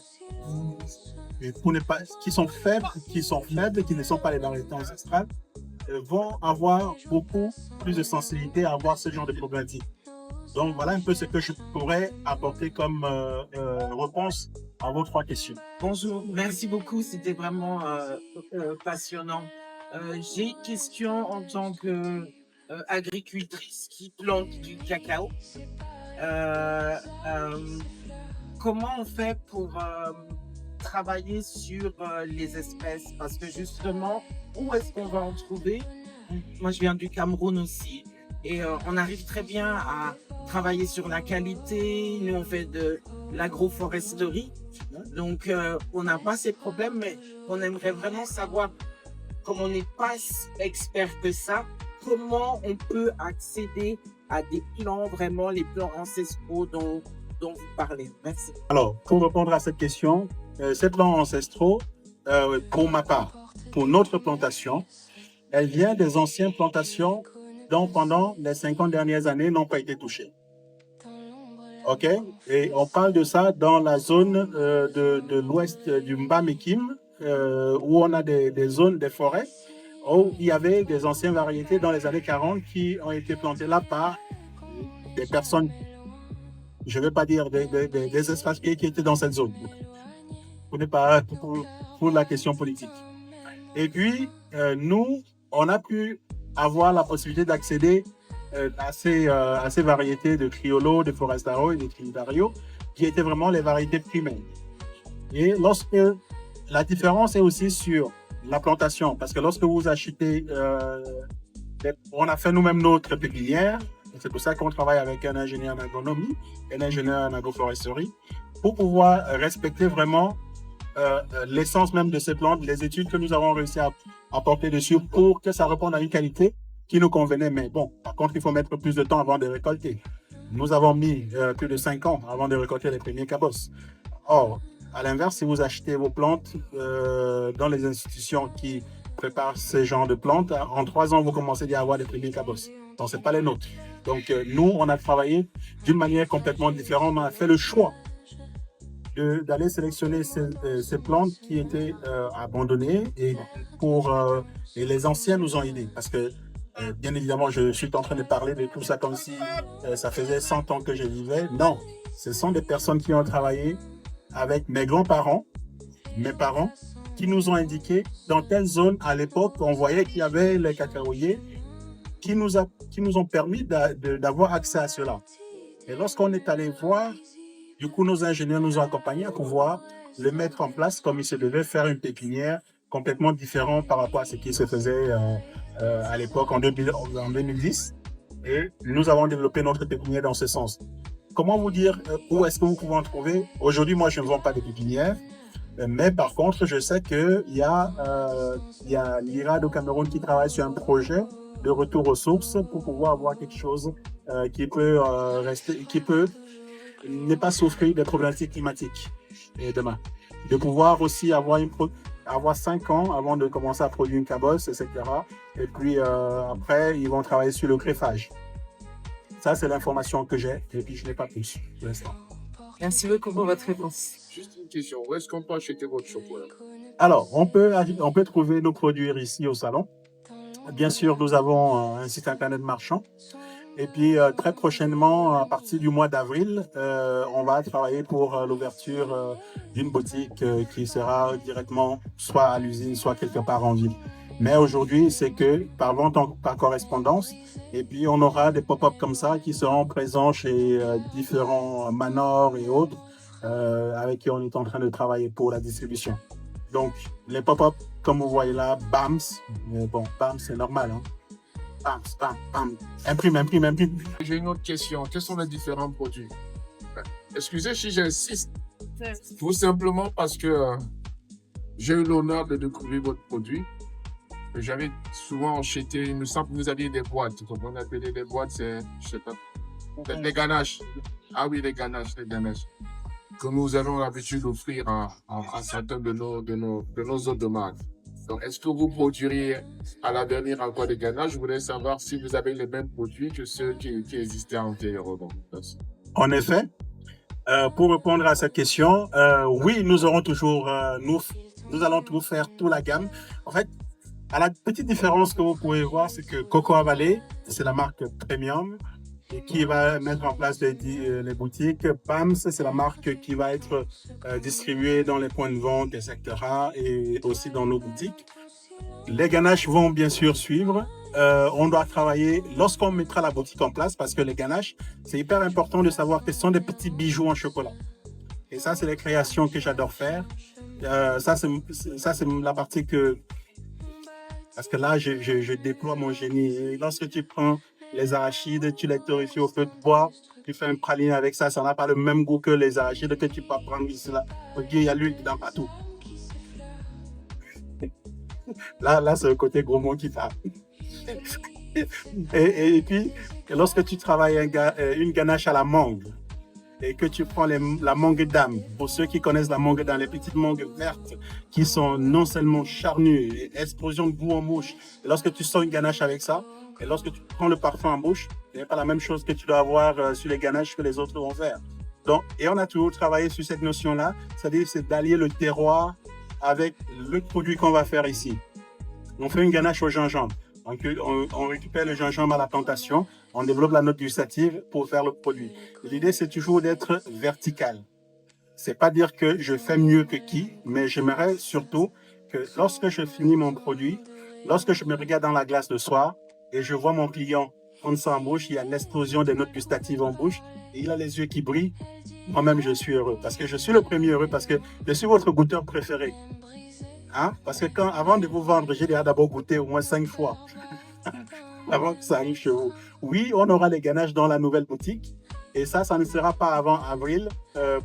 faibles, qui ne sont pas les variétés ancestrales, vont avoir beaucoup plus de sensibilité à avoir ce genre de problématique. Donc voilà un peu ce que je pourrais apporter comme réponse à vos 3 questions. Bonjour, merci beaucoup, c'était vraiment passionnant. J'ai une question en tant qu'agricultrice qui plante du cacao. Comment on fait pour travailler sur les espèces? Parce que justement, où est-ce qu'on va en trouver? Moi, je viens du Cameroun aussi. Et on arrive très bien à travailler sur la qualité. Nous, on fait de l'agroforesterie. Donc, on n'a pas ces problèmes, mais on aimerait vraiment savoir, comme on n'est pas expert que ça, comment on peut accéder à des plans, vraiment les plans ancestraux dont vous parlez. Merci. Alors, pour répondre à cette question, ces plans ancestraux, pour ma part, pour notre plantation, elle vient des anciennes plantations dont pendant les 50 dernières années n'ont pas été touchées. OK? Et on parle de ça dans la zone de l'ouest du Mbamekim, où on a des zones, des forêts, où il y avait des anciennes variétés dans les années 40 qui ont été plantées là par des personnes, je ne vais pas dire des expatriés qui étaient dans cette zone. Pour la question politique. Et puis, nous, on a pu avoir la possibilité d'accéder à ces variétés de Criollo, de Forastero et de Trinitario, qui étaient vraiment les variétés primaires. Et lorsque la différence est aussi sur la plantation, parce que lorsque vous achetez, on a fait nous-mêmes notre pépinière, c'est pour ça qu'on travaille avec un ingénieur en agronomie, un ingénieur en agroforesterie, pour pouvoir respecter vraiment l'essence même de ces plantes, les études que nous avons réussi à apporter dessus pour que ça réponde à une qualité qui nous convenait. Mais bon, par contre, il faut mettre plus de temps avant de récolter. Nous avons mis plus de 5 ans avant de récolter les premiers cabosses. Or, à l'inverse, si vous achetez vos plantes dans les institutions qui préparent ce genre de plantes, en 3 ans, vous commencez à avoir les premiers cabosses. Donc, ce n'est pas les nôtres. Donc, nous, on a travaillé d'une manière complètement différente. On a fait le choix d'aller sélectionner ces plantes qui étaient abandonnées et les anciens nous ont aidés parce que bien évidemment je suis en train de parler de tout ça comme si ça faisait 100 ans que je vivais. Non, ce sont des personnes qui ont travaillé avec mes grands-parents, mes parents, qui nous ont indiqué dans telle zone à l'époque on voyait qu'il y avait les cacaoyers qui nous ont permis d'avoir accès à cela. Et lorsqu'on est allé voir, du coup, nos ingénieurs nous ont accompagnés à pouvoir le mettre en place comme il se devait, faire une pépinière complètement différente par rapport à ce qui se faisait à l'époque en 2010. Et nous avons développé notre pépinière dans ce sens. Comment vous dire où est-ce que vous pouvez en trouver? Aujourd'hui, moi, je ne vends pas de pépinière. Mais par contre, je sais qu'il y a l'IRAD au Cameroun qui travaille sur un projet de retour aux sources pour pouvoir avoir quelque chose qui peut ne pas souffrir des problématiques climatiques demain. De pouvoir aussi avoir 5 ans avant de commencer à produire une cabosse, etc. Et puis après, ils vont travailler sur le greffage. Ça, c'est l'information que j'ai. Et puis, je n'ai pas plus pour l'instant. Merci beaucoup pour votre réponse. Juste une question, où est-ce qu'on peut acheter votre chocolat? Alors, on peut trouver nos produits ici au salon. Bien sûr, nous avons un site internet marchand. Et puis, très prochainement, à partir du mois d'avril, on va travailler pour l'ouverture d'une boutique qui sera directement soit à l'usine, soit quelque part en ville. Mais aujourd'hui, c'est que par vente par correspondance. Et puis, on aura des pop-up comme ça qui seront présents chez différents manors et autres avec qui on est en train de travailler pour la distribution. Donc, les pop-up, comme vous voyez là, BAMS. Mais bon, BAMS, c'est normal, hein. Bam, bam, bam. Imprime. J'ai une autre question. Quels sont les différents produits? Excusez si j'insiste. Tout simplement parce que j'ai eu l'honneur de découvrir votre produit. J'avais souvent acheté, il me semble que vous aviez des boîtes. Comme on appelait des boîtes, c'est, je sais pas, des ganaches. Ah oui, les ganaches. Que nous avons l'habitude d'offrir à certains de nos autres marques. Donc, est-ce que vous produiriez à l'avenir encore des ganaches? Je voudrais savoir si vous avez les mêmes produits que ceux qui existaient antérieurement. Merci. En effet, pour répondre à cette question, oui, nous aurons toujours, nous allons toujours faire toute la gamme. En fait, à la petite différence que vous pouvez voir, c'est que Cocoa Valley, c'est la marque premium et qui va mettre en place les boutiques. PAMS, c'est la marque qui va être distribuée dans les points de vente, etc. et aussi dans nos boutiques. Les ganaches vont bien sûr suivre. On doit travailler lorsqu'on mettra la boutique en place parce que les ganaches, c'est hyper important de savoir que ce sont des petits bijoux en chocolat. Et ça, c'est les créations que j'adore faire. Ça, c'est la partie que... Parce que là, je déploie mon génie. Et lorsque tu prends les arachides, tu les torréfies au feu de bois, tu fais un praliné avec ça, ça n'a pas le même goût que les arachides que tu peux prendre ici. Là. Il y a l'huile dedans partout. Là, c'est le côté gourmand qui parle. Et puis, lorsque tu travailles une ganache à la mangue et que tu prends la mangue d'âme, pour ceux qui connaissent la mangue d'âme, les petites mangues vertes qui sont non seulement charnues, explosion de goût en bouche, et lorsque tu sors une ganache avec ça, et lorsque tu prends le parfum en bouche, ce n'est pas la même chose que tu dois avoir sur les ganaches que les autres vont faire. Donc, et on a toujours travaillé sur cette notion-là, c'est-à-dire c'est d'allier le terroir avec le produit qu'on va faire ici. On fait une ganache au gingembre. On récupère le gingembre à la plantation, on développe la note gustative pour faire le produit. L'idée, c'est toujours d'être vertical. C'est pas dire que je fais mieux que qui, mais j'aimerais surtout que lorsque je finis mon produit, lorsque je me regarde dans la glace le soir et je vois mon client prendre ça en bouche, il y a l'explosion des notes gustatives en bouche et il a les yeux qui brillent. Moi-même, je suis heureux parce que je suis le premier heureux parce que je suis votre goûteur préféré. Hein? Parce que avant de vous vendre, j'ai déjà d'abord goûté au moins 5 fois avant que ça arrive chez vous. Oui, on aura les ganaches dans la nouvelle boutique et ça ne sera pas avant avril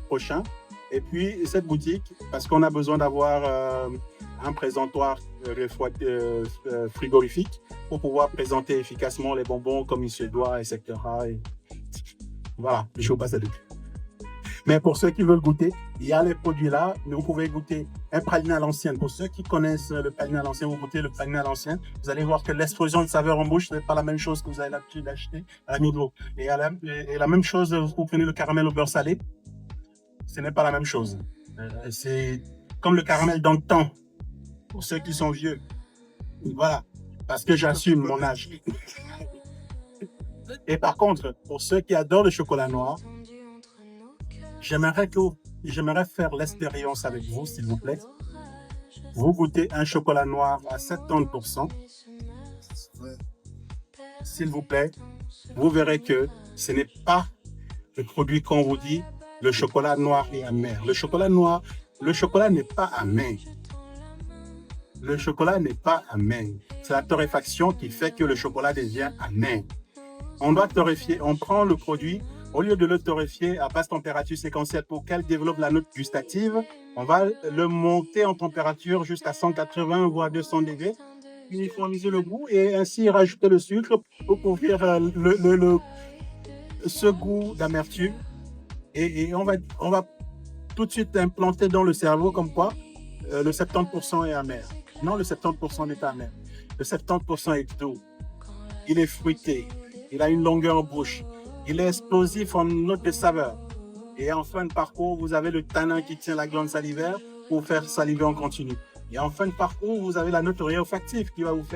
prochain. Et puis, cette boutique, parce qu'on a besoin d'avoir un présentoir frigorifique pour pouvoir présenter efficacement les bonbons comme il se doit, etc. Et voilà, je vous passe à deux. Mais pour ceux qui veulent goûter, il y a les produits là, mais vous pouvez goûter un praliné à l'ancienne. Pour ceux qui connaissent le praliné à l'ancienne, vous goûtez le praliné à l'ancienne, vous allez voir que l'explosion de saveur en bouche, ce n'est pas la même chose que vous avez l'habitude d'acheter à Migros. Et la même chose, vous prenez le caramel au beurre salé, ce n'est pas la même chose. C'est comme le caramel dans le temps, pour ceux qui sont vieux. Voilà, parce que j'assume mon âge. Et par contre, pour ceux qui adorent le chocolat noir, j'aimerais faire l'expérience avec vous, s'il vous plaît. Vous goûtez un chocolat noir à 70%. S'il vous plaît, vous verrez que ce n'est pas le produit qu'on vous dit, le chocolat noir est amer. Le chocolat n'est pas amer. Le chocolat n'est pas amer. C'est la torréfaction qui fait que le chocolat devient amer. On doit torréfier, on prend le produit. Au lieu de le torréfier à basse température séquentielle pour qu'elle développe la note gustative, on va le monter en température jusqu'à 180 voire 200 degrés, uniformiser le goût et ainsi rajouter le sucre pour couvrir ce goût d'amertume. Et on va tout de suite implanter dans le cerveau comme quoi le 70% est amer. Non, le 70% n'est pas amer. Le 70% est doux. Il est fruité. Il a une longueur en bouche. Il est explosif en note de saveur. Et en fin de parcours, vous avez le tanin qui tient la glande salivaire pour faire saliver en continu. Et en fin de parcours, vous avez la note réolfactive qui va vous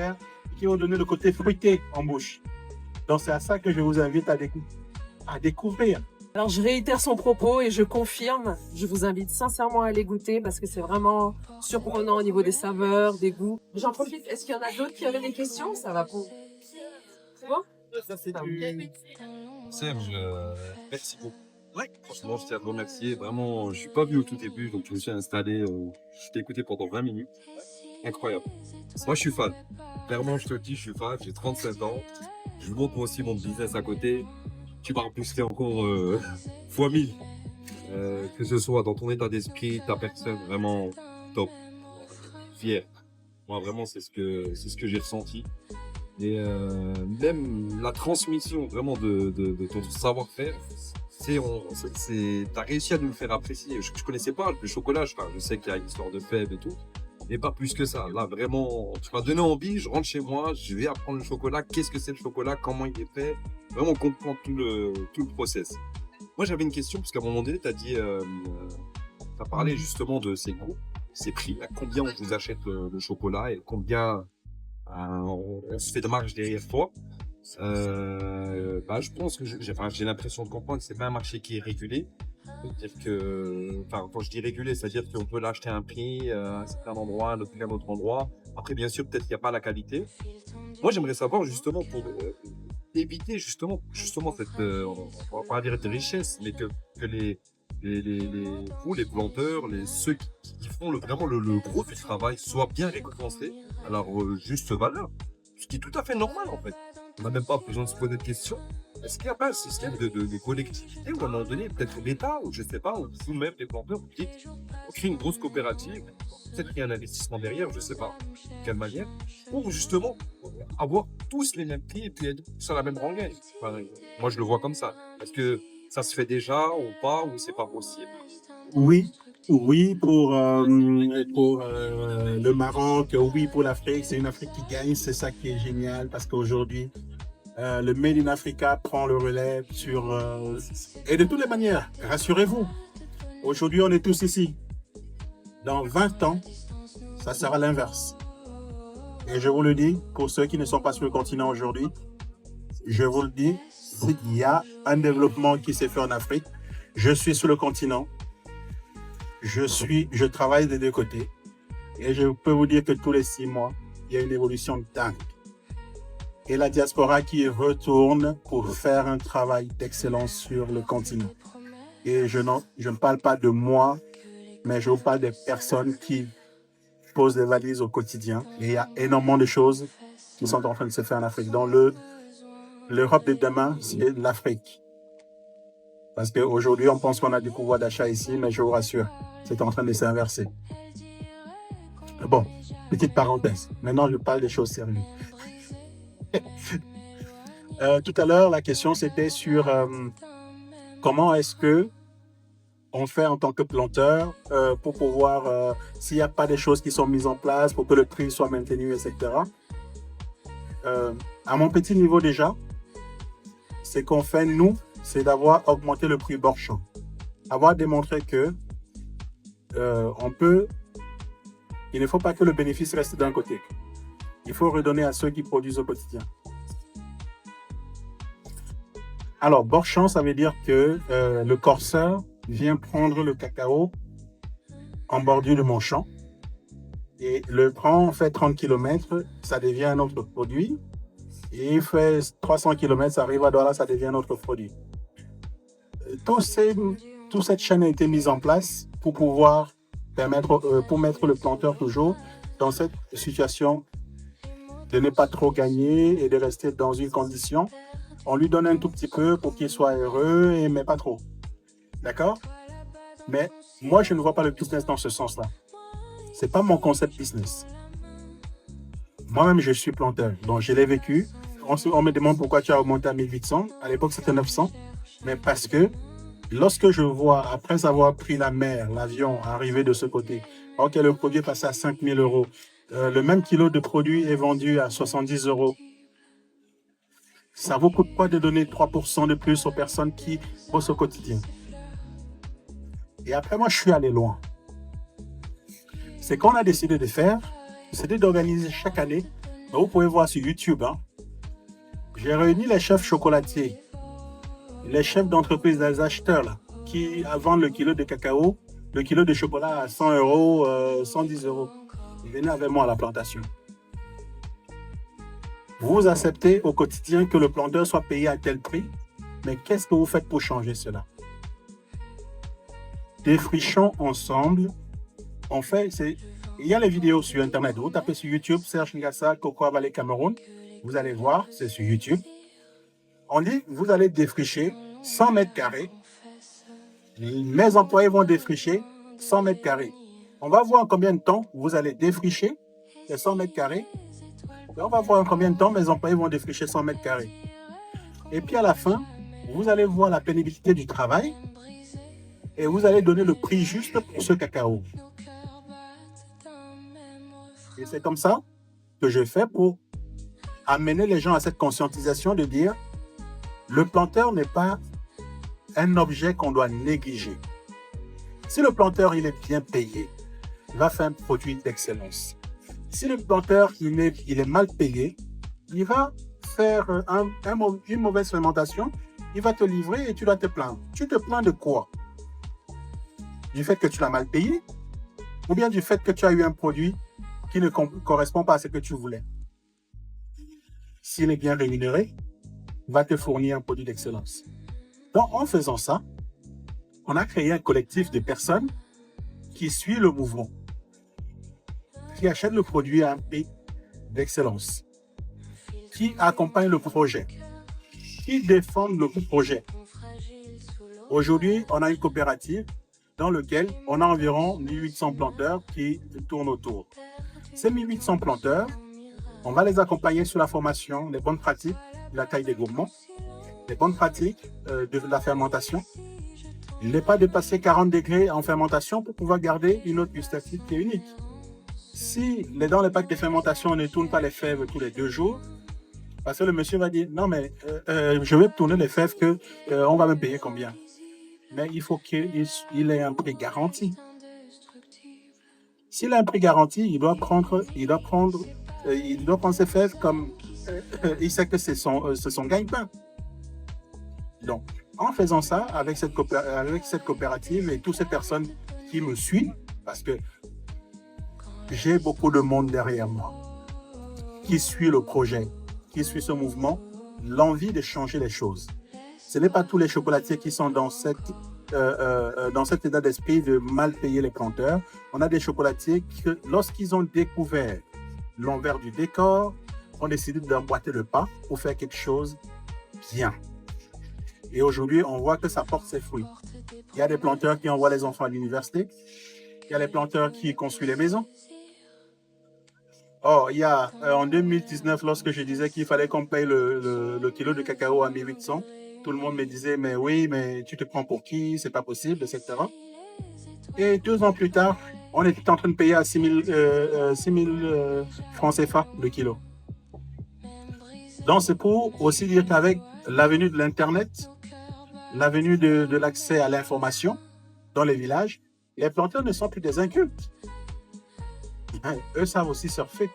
donner le côté fruité en bouche. Donc c'est à ça que je vous invite à découvrir. Alors je réitère son propos et je confirme, je vous invite sincèrement à aller goûter parce que c'est vraiment surprenant au niveau des saveurs, des goûts. J'en profite, est-ce qu'il y en a d'autres qui avaient des questions? Ça va pour... C'est bon? Ça, c'est Serge, merci beaucoup. Ouais. Franchement, je tiens à te remercier. Vraiment, je suis pas venu au tout début, donc je me suis installé. Je t'ai écouté pendant 20 minutes. Incroyable. Moi, je suis fan. Clairement, je te le dis, je suis fan. J'ai 37 ans. Je montre moi aussi mon business à côté. Tu m'as boosté encore fois 1000. Que ce soit dans ton état d'esprit, ta personne, vraiment top. Fier. Moi, vraiment, c'est ce que j'ai ressenti. Et même la transmission vraiment de ton savoir-faire, t'as réussi à nous le faire apprécier. Je connaissais pas le chocolat, je sais qu'il y a une histoire de fèves et tout, Et pas plus que ça. Là, vraiment, tu m'as donné envie, je rentre chez moi, je vais apprendre le chocolat, qu'est-ce que c'est le chocolat, comment il est fait, vraiment comprendre tout le process. Moi, j'avais une question, parce qu'à un moment donné, tu as parlé justement de ces coûts, ces prix, à combien on vous achète le chocolat et combien on se fait de marge derrière toi. Je pense que j'ai l'impression de comprendre que c'est pas un marché qui est régulé. C'est-à-dire que, quand je dis régulé, c'est-à-dire qu'on peut l'acheter à un prix à un certain endroit, à un autre endroit. Après, bien sûr, peut-être qu'il n'y a pas la qualité. Moi, j'aimerais savoir justement pour éviter justement cette, on va pas dire de richesse, mais que les planteurs, ceux qui font vraiment le gros du travail soient bien récompensés à leur juste valeur. Ce qui est tout à fait normal en fait. On n'a même pas besoin de se poser de questions. Est-ce qu'il n'y a pas un système de collectivité où à un moment donné, peut-être l'État, ou je ne sais pas, ou vous-même, les planteurs, vous dites, on crée une grosse coopérative, peut-être qu'il y a un investissement derrière, je ne sais pas de quelle manière, pour justement avoir tous les mêmes prix et puis être sur la même rengaine. Moi, je le vois comme ça. Est-ce que ça se fait déjà ou pas, ou c'est pas possible? Oui, oui pour le Maroc, oui pour l'Afrique. C'est une Afrique qui gagne, c'est ça qui est génial parce qu'aujourd'hui, le Made in Africa prend le relais et de toutes les manières, rassurez-vous, aujourd'hui on est tous ici. Dans 20 ans, ça sera l'inverse. Et je vous le dis, pour ceux qui ne sont pas sur le continent aujourd'hui, je vous le dis, il y a un développement qui s'est fait en Afrique. Je suis sur le continent. Je travaille des deux côtés. Et je peux vous dire que tous les 6 mois, il y a une évolution dingue. Et la diaspora qui retourne pour faire un travail d'excellence sur le continent. Et je ne parle pas de moi, mais je vous parle des personnes qui posent des valises au quotidien. Et il y a énormément de choses qui sont en train de se faire en Afrique. Dans l'Europe de demain, c'est l'Afrique. Parce qu'aujourd'hui, on pense qu'on a du pouvoir d'achat ici, mais je vous rassure, c'est en train de s'inverser. Bon, petite parenthèse. Maintenant, je parle des choses sérieuses. Tout à l'heure, la question, c'était sur comment est-ce que on fait en tant que planteur pour pouvoir, s'il n'y a pas des choses qui sont mises en place pour que le prix soit maintenu, etc. À mon petit niveau déjà, ce qu'on fait, nous, c'est d'avoir augmenté le prix bord champ. Avoir démontré que il ne faut pas que le bénéfice reste d'un côté. Il faut redonner à ceux qui produisent au quotidien. Alors, bord champ, ça veut dire que le corsaire vient prendre le cacao en bordure de mon champ et le prend, fait 30 km, ça devient un autre produit. Et il fait 300 km, ça arrive à Douala, ça devient un autre produit. Toute cette chaîne a été mise en place pour pouvoir pour mettre le planteur toujours dans cette situation de ne pas trop gagner et de rester dans une condition. On lui donne un tout petit peu pour qu'il soit heureux, mais pas trop. D'accord? Mais moi, je ne vois pas le business dans ce sens-là. Ce n'est pas mon concept business. Moi-même, je suis planteur, donc je l'ai vécu. On me demande pourquoi tu as augmenté à 1800. À l'époque, c'était 900. Mais parce que lorsque je vois, après avoir pris la mer, l'avion, arriver de ce côté, ok, le produit est passé à 5000 euros. Le même kilo de produit est vendu à 70 euros. Ça vous coûte quoi de donner 3% de plus aux personnes qui bossent au quotidien? Et après, moi, je suis allé loin. Ce qu'on a décidé de faire, c'était d'organiser chaque année. Vous pouvez voir sur YouTube. J'ai réuni les chefs chocolatiers, les chefs d'entreprise, les acheteurs là, qui vendent le kilo de cacao, le kilo de chocolat à 100 euros, 110 euros. Venez avec moi à la plantation. Vous acceptez au quotidien que le planteur soit payé à tel prix, mais qu'est-ce que vous faites pour changer cela? Défrichons ensemble. Il y a les vidéos sur Internet. Vous tapez sur YouTube, Serge Ngassa, Cocoa Valley Cameroun. Vous allez voir, c'est sur YouTube. On dit, vous allez défricher 100 mètres carrés. Mes employés vont défricher 100 mètres carrés. On va voir en combien de temps vous allez défricher les 100 mètres carrés. Et on va voir en combien de temps mes employés vont défricher 100 mètres carrés. Et puis à la fin, vous allez voir la pénibilité du travail et vous allez donner le prix juste pour ce cacao. Et c'est comme ça que je fais pour amener les gens à cette conscientisation de dire le planteur n'est pas un objet qu'on doit négliger. Si le planteur il est bien payé, il va faire un produit d'excellence. Si le planteur il est mal payé, il va faire une mauvaise fermentation, il va te livrer et tu dois te plaindre. Tu te plains de quoi? Du fait que tu l'as mal payé ou bien du fait que tu as eu un produit qui ne correspond pas à ce que tu voulais? S'il est bien rémunéré, il va te fournir un produit d'excellence. Donc, en faisant ça, on a créé un collectif de personnes qui suit le mouvement, qui achètent le produit à un prix d'excellence, qui accompagnent le projet, qui défendent le projet. Aujourd'hui, on a une coopérative dans laquelle on a environ 1800 planteurs qui tournent autour. Ces 1800 planteurs, on va les accompagner sur la formation, les bonnes pratiques de la taille des gourmands, les bonnes pratiques de la fermentation. Il n'est pas dépasser 40 degrés en fermentation pour pouvoir garder une note gustative qui est unique. Si dans les packs de fermentation, on ne tourne pas les fèves tous les 2 jours, parce que le monsieur va dire, non mais je vais tourner les fèves on va me payer combien? Mais il faut qu'il ait un prix garanti. S'il a un prix garanti, il doit prendre ses fèves comme il sait que c'est son gagne-pain. Donc, en faisant ça, avec cette coopérative et toutes ces personnes qui me suivent, parce que j'ai beaucoup de monde derrière moi, qui suit le projet, qui suit ce mouvement, l'envie de changer les choses. Ce n'est pas tous les chocolatiers qui sont dans cet état d'esprit de mal payer les planteurs. On a des chocolatiers qui, lorsqu'ils ont découvert l'envers du décor, ont décidé d'emboîter le pas pour faire quelque chose bien. Et aujourd'hui, on voit que ça porte ses fruits. Il y a des planteurs qui envoient les enfants à l'université. Il y a des planteurs qui construisent les maisons. Oh, il y a en 2019, lorsque je disais qu'il fallait qu'on paye le kilo de cacao à 1800, tout le monde me disait, mais oui, mais tu te prends pour qui? C'est pas possible, etc. Et 2 ans plus tard, on était en train de payer à 6 000 francs CFA le kilo. Donc, c'est pour aussi dire qu'avec l'avenue de l'Internet, l'avenue de l'accès à l'information dans les villages, les planteurs ne sont plus des incultes. Eux savent aussi surfer.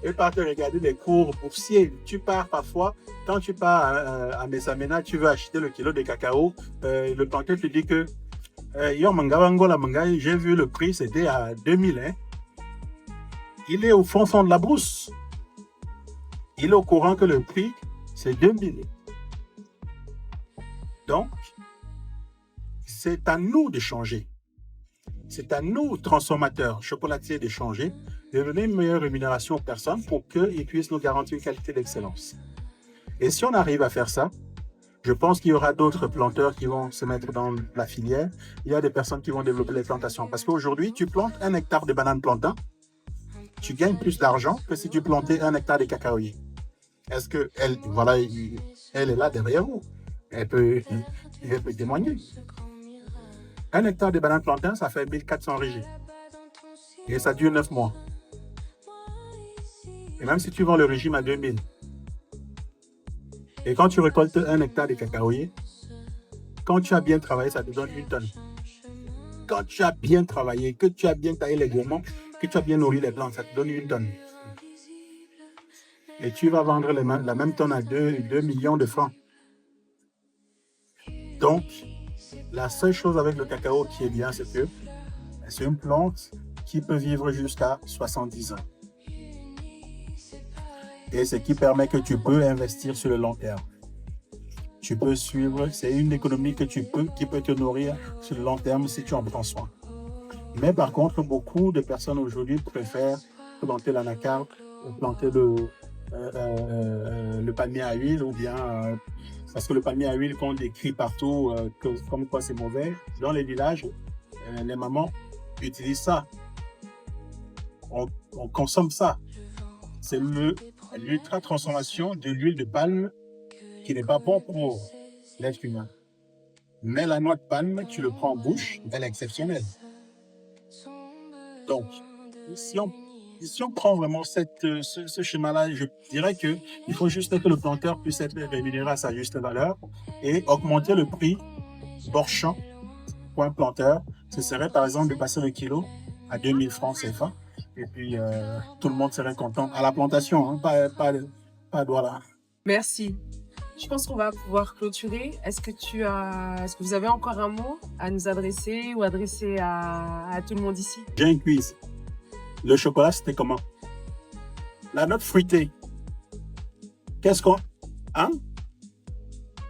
Eux partent regarder les cours boursiers. Tu pars parfois, quand tu pars à Messamena, tu veux acheter le kilo de cacao, le planteur te dit que j'ai vu le prix, c'était à 2000. Hein. Il est au fond de la brousse. Il est au courant que le prix, c'est 2000. Donc, c'est à nous de changer. C'est à nous, transformateurs, chocolatiers, de changer, de donner une meilleure rémunération aux personnes pour qu'ils puissent nous garantir une qualité d'excellence. Et si on arrive à faire ça, je pense qu'il y aura d'autres planteurs qui vont se mettre dans la filière. Il y a des personnes qui vont développer les plantations. Parce qu'aujourd'hui, tu plantes 1 hectare de bananes plantain, tu gagnes plus d'argent que si tu plantais 1 hectare de cacaoyers. Est-ce que elle est là derrière vous? Elle peut témoigner. 1 hectare de bananes plantain, ça fait 1400 régis. Et ça dure 9 mois. Et même si tu vends le régime à 2000, et quand tu récoltes 1 hectare de cacaoyers, quand tu as bien travaillé, ça te donne 1 tonne. Quand tu as bien travaillé, que tu as bien taillé les gourmands, que tu as bien nourri les plantes, ça te donne 1 tonne. Et tu vas vendre la même tonne à 2 millions de francs. Donc, la seule chose avec le cacao qui est bien, c'est que c'est une plante qui peut vivre jusqu'à 70 ans. Et ce qui permet que tu peux investir sur le long terme. Tu peux suivre, c'est une économie qui peut te nourrir sur le long terme si tu en prends soin. Mais par contre, beaucoup de personnes aujourd'hui préfèrent planter l'anacarde ou planter le palmier à huile ou bien parce que le palmier à huile qu'on décrit partout comme quoi c'est mauvais, dans les villages, les mamans utilisent ça. On consomme ça. C'est l'ultra-transformation de l'huile de palme qui n'est pas bon pour l'être humain. Mais la noix de palme, tu le prends en bouche, elle est exceptionnelle. Donc, si on prend vraiment ce schéma-là, je dirais qu'il faut juste que le planteur puisse être rémunéré à sa juste valeur et augmenter le prix hors champ pour un planteur. Ce serait par exemple de passer le kilo à 2000 francs CFA. Et puis, tout le monde serait content à la plantation, hein, pas voilà. Merci. Je pense qu'on va pouvoir clôturer. Est-ce que vous avez encore un mot à nous adresser ou adresser à tout le monde ici? J'ai un quiz. Le chocolat, c'était comment? La note fruitée. Qu'est-ce qu'on... Hein?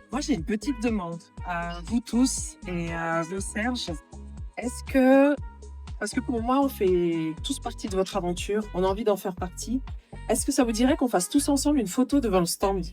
Moi, j'ai une petite demande à vous tous et à vous, Serge. Parce que pour moi, on fait tous partie de votre aventure, on a envie d'en faire partie. Est-ce que ça vous dirait qu'on fasse tous ensemble une photo devant le stand?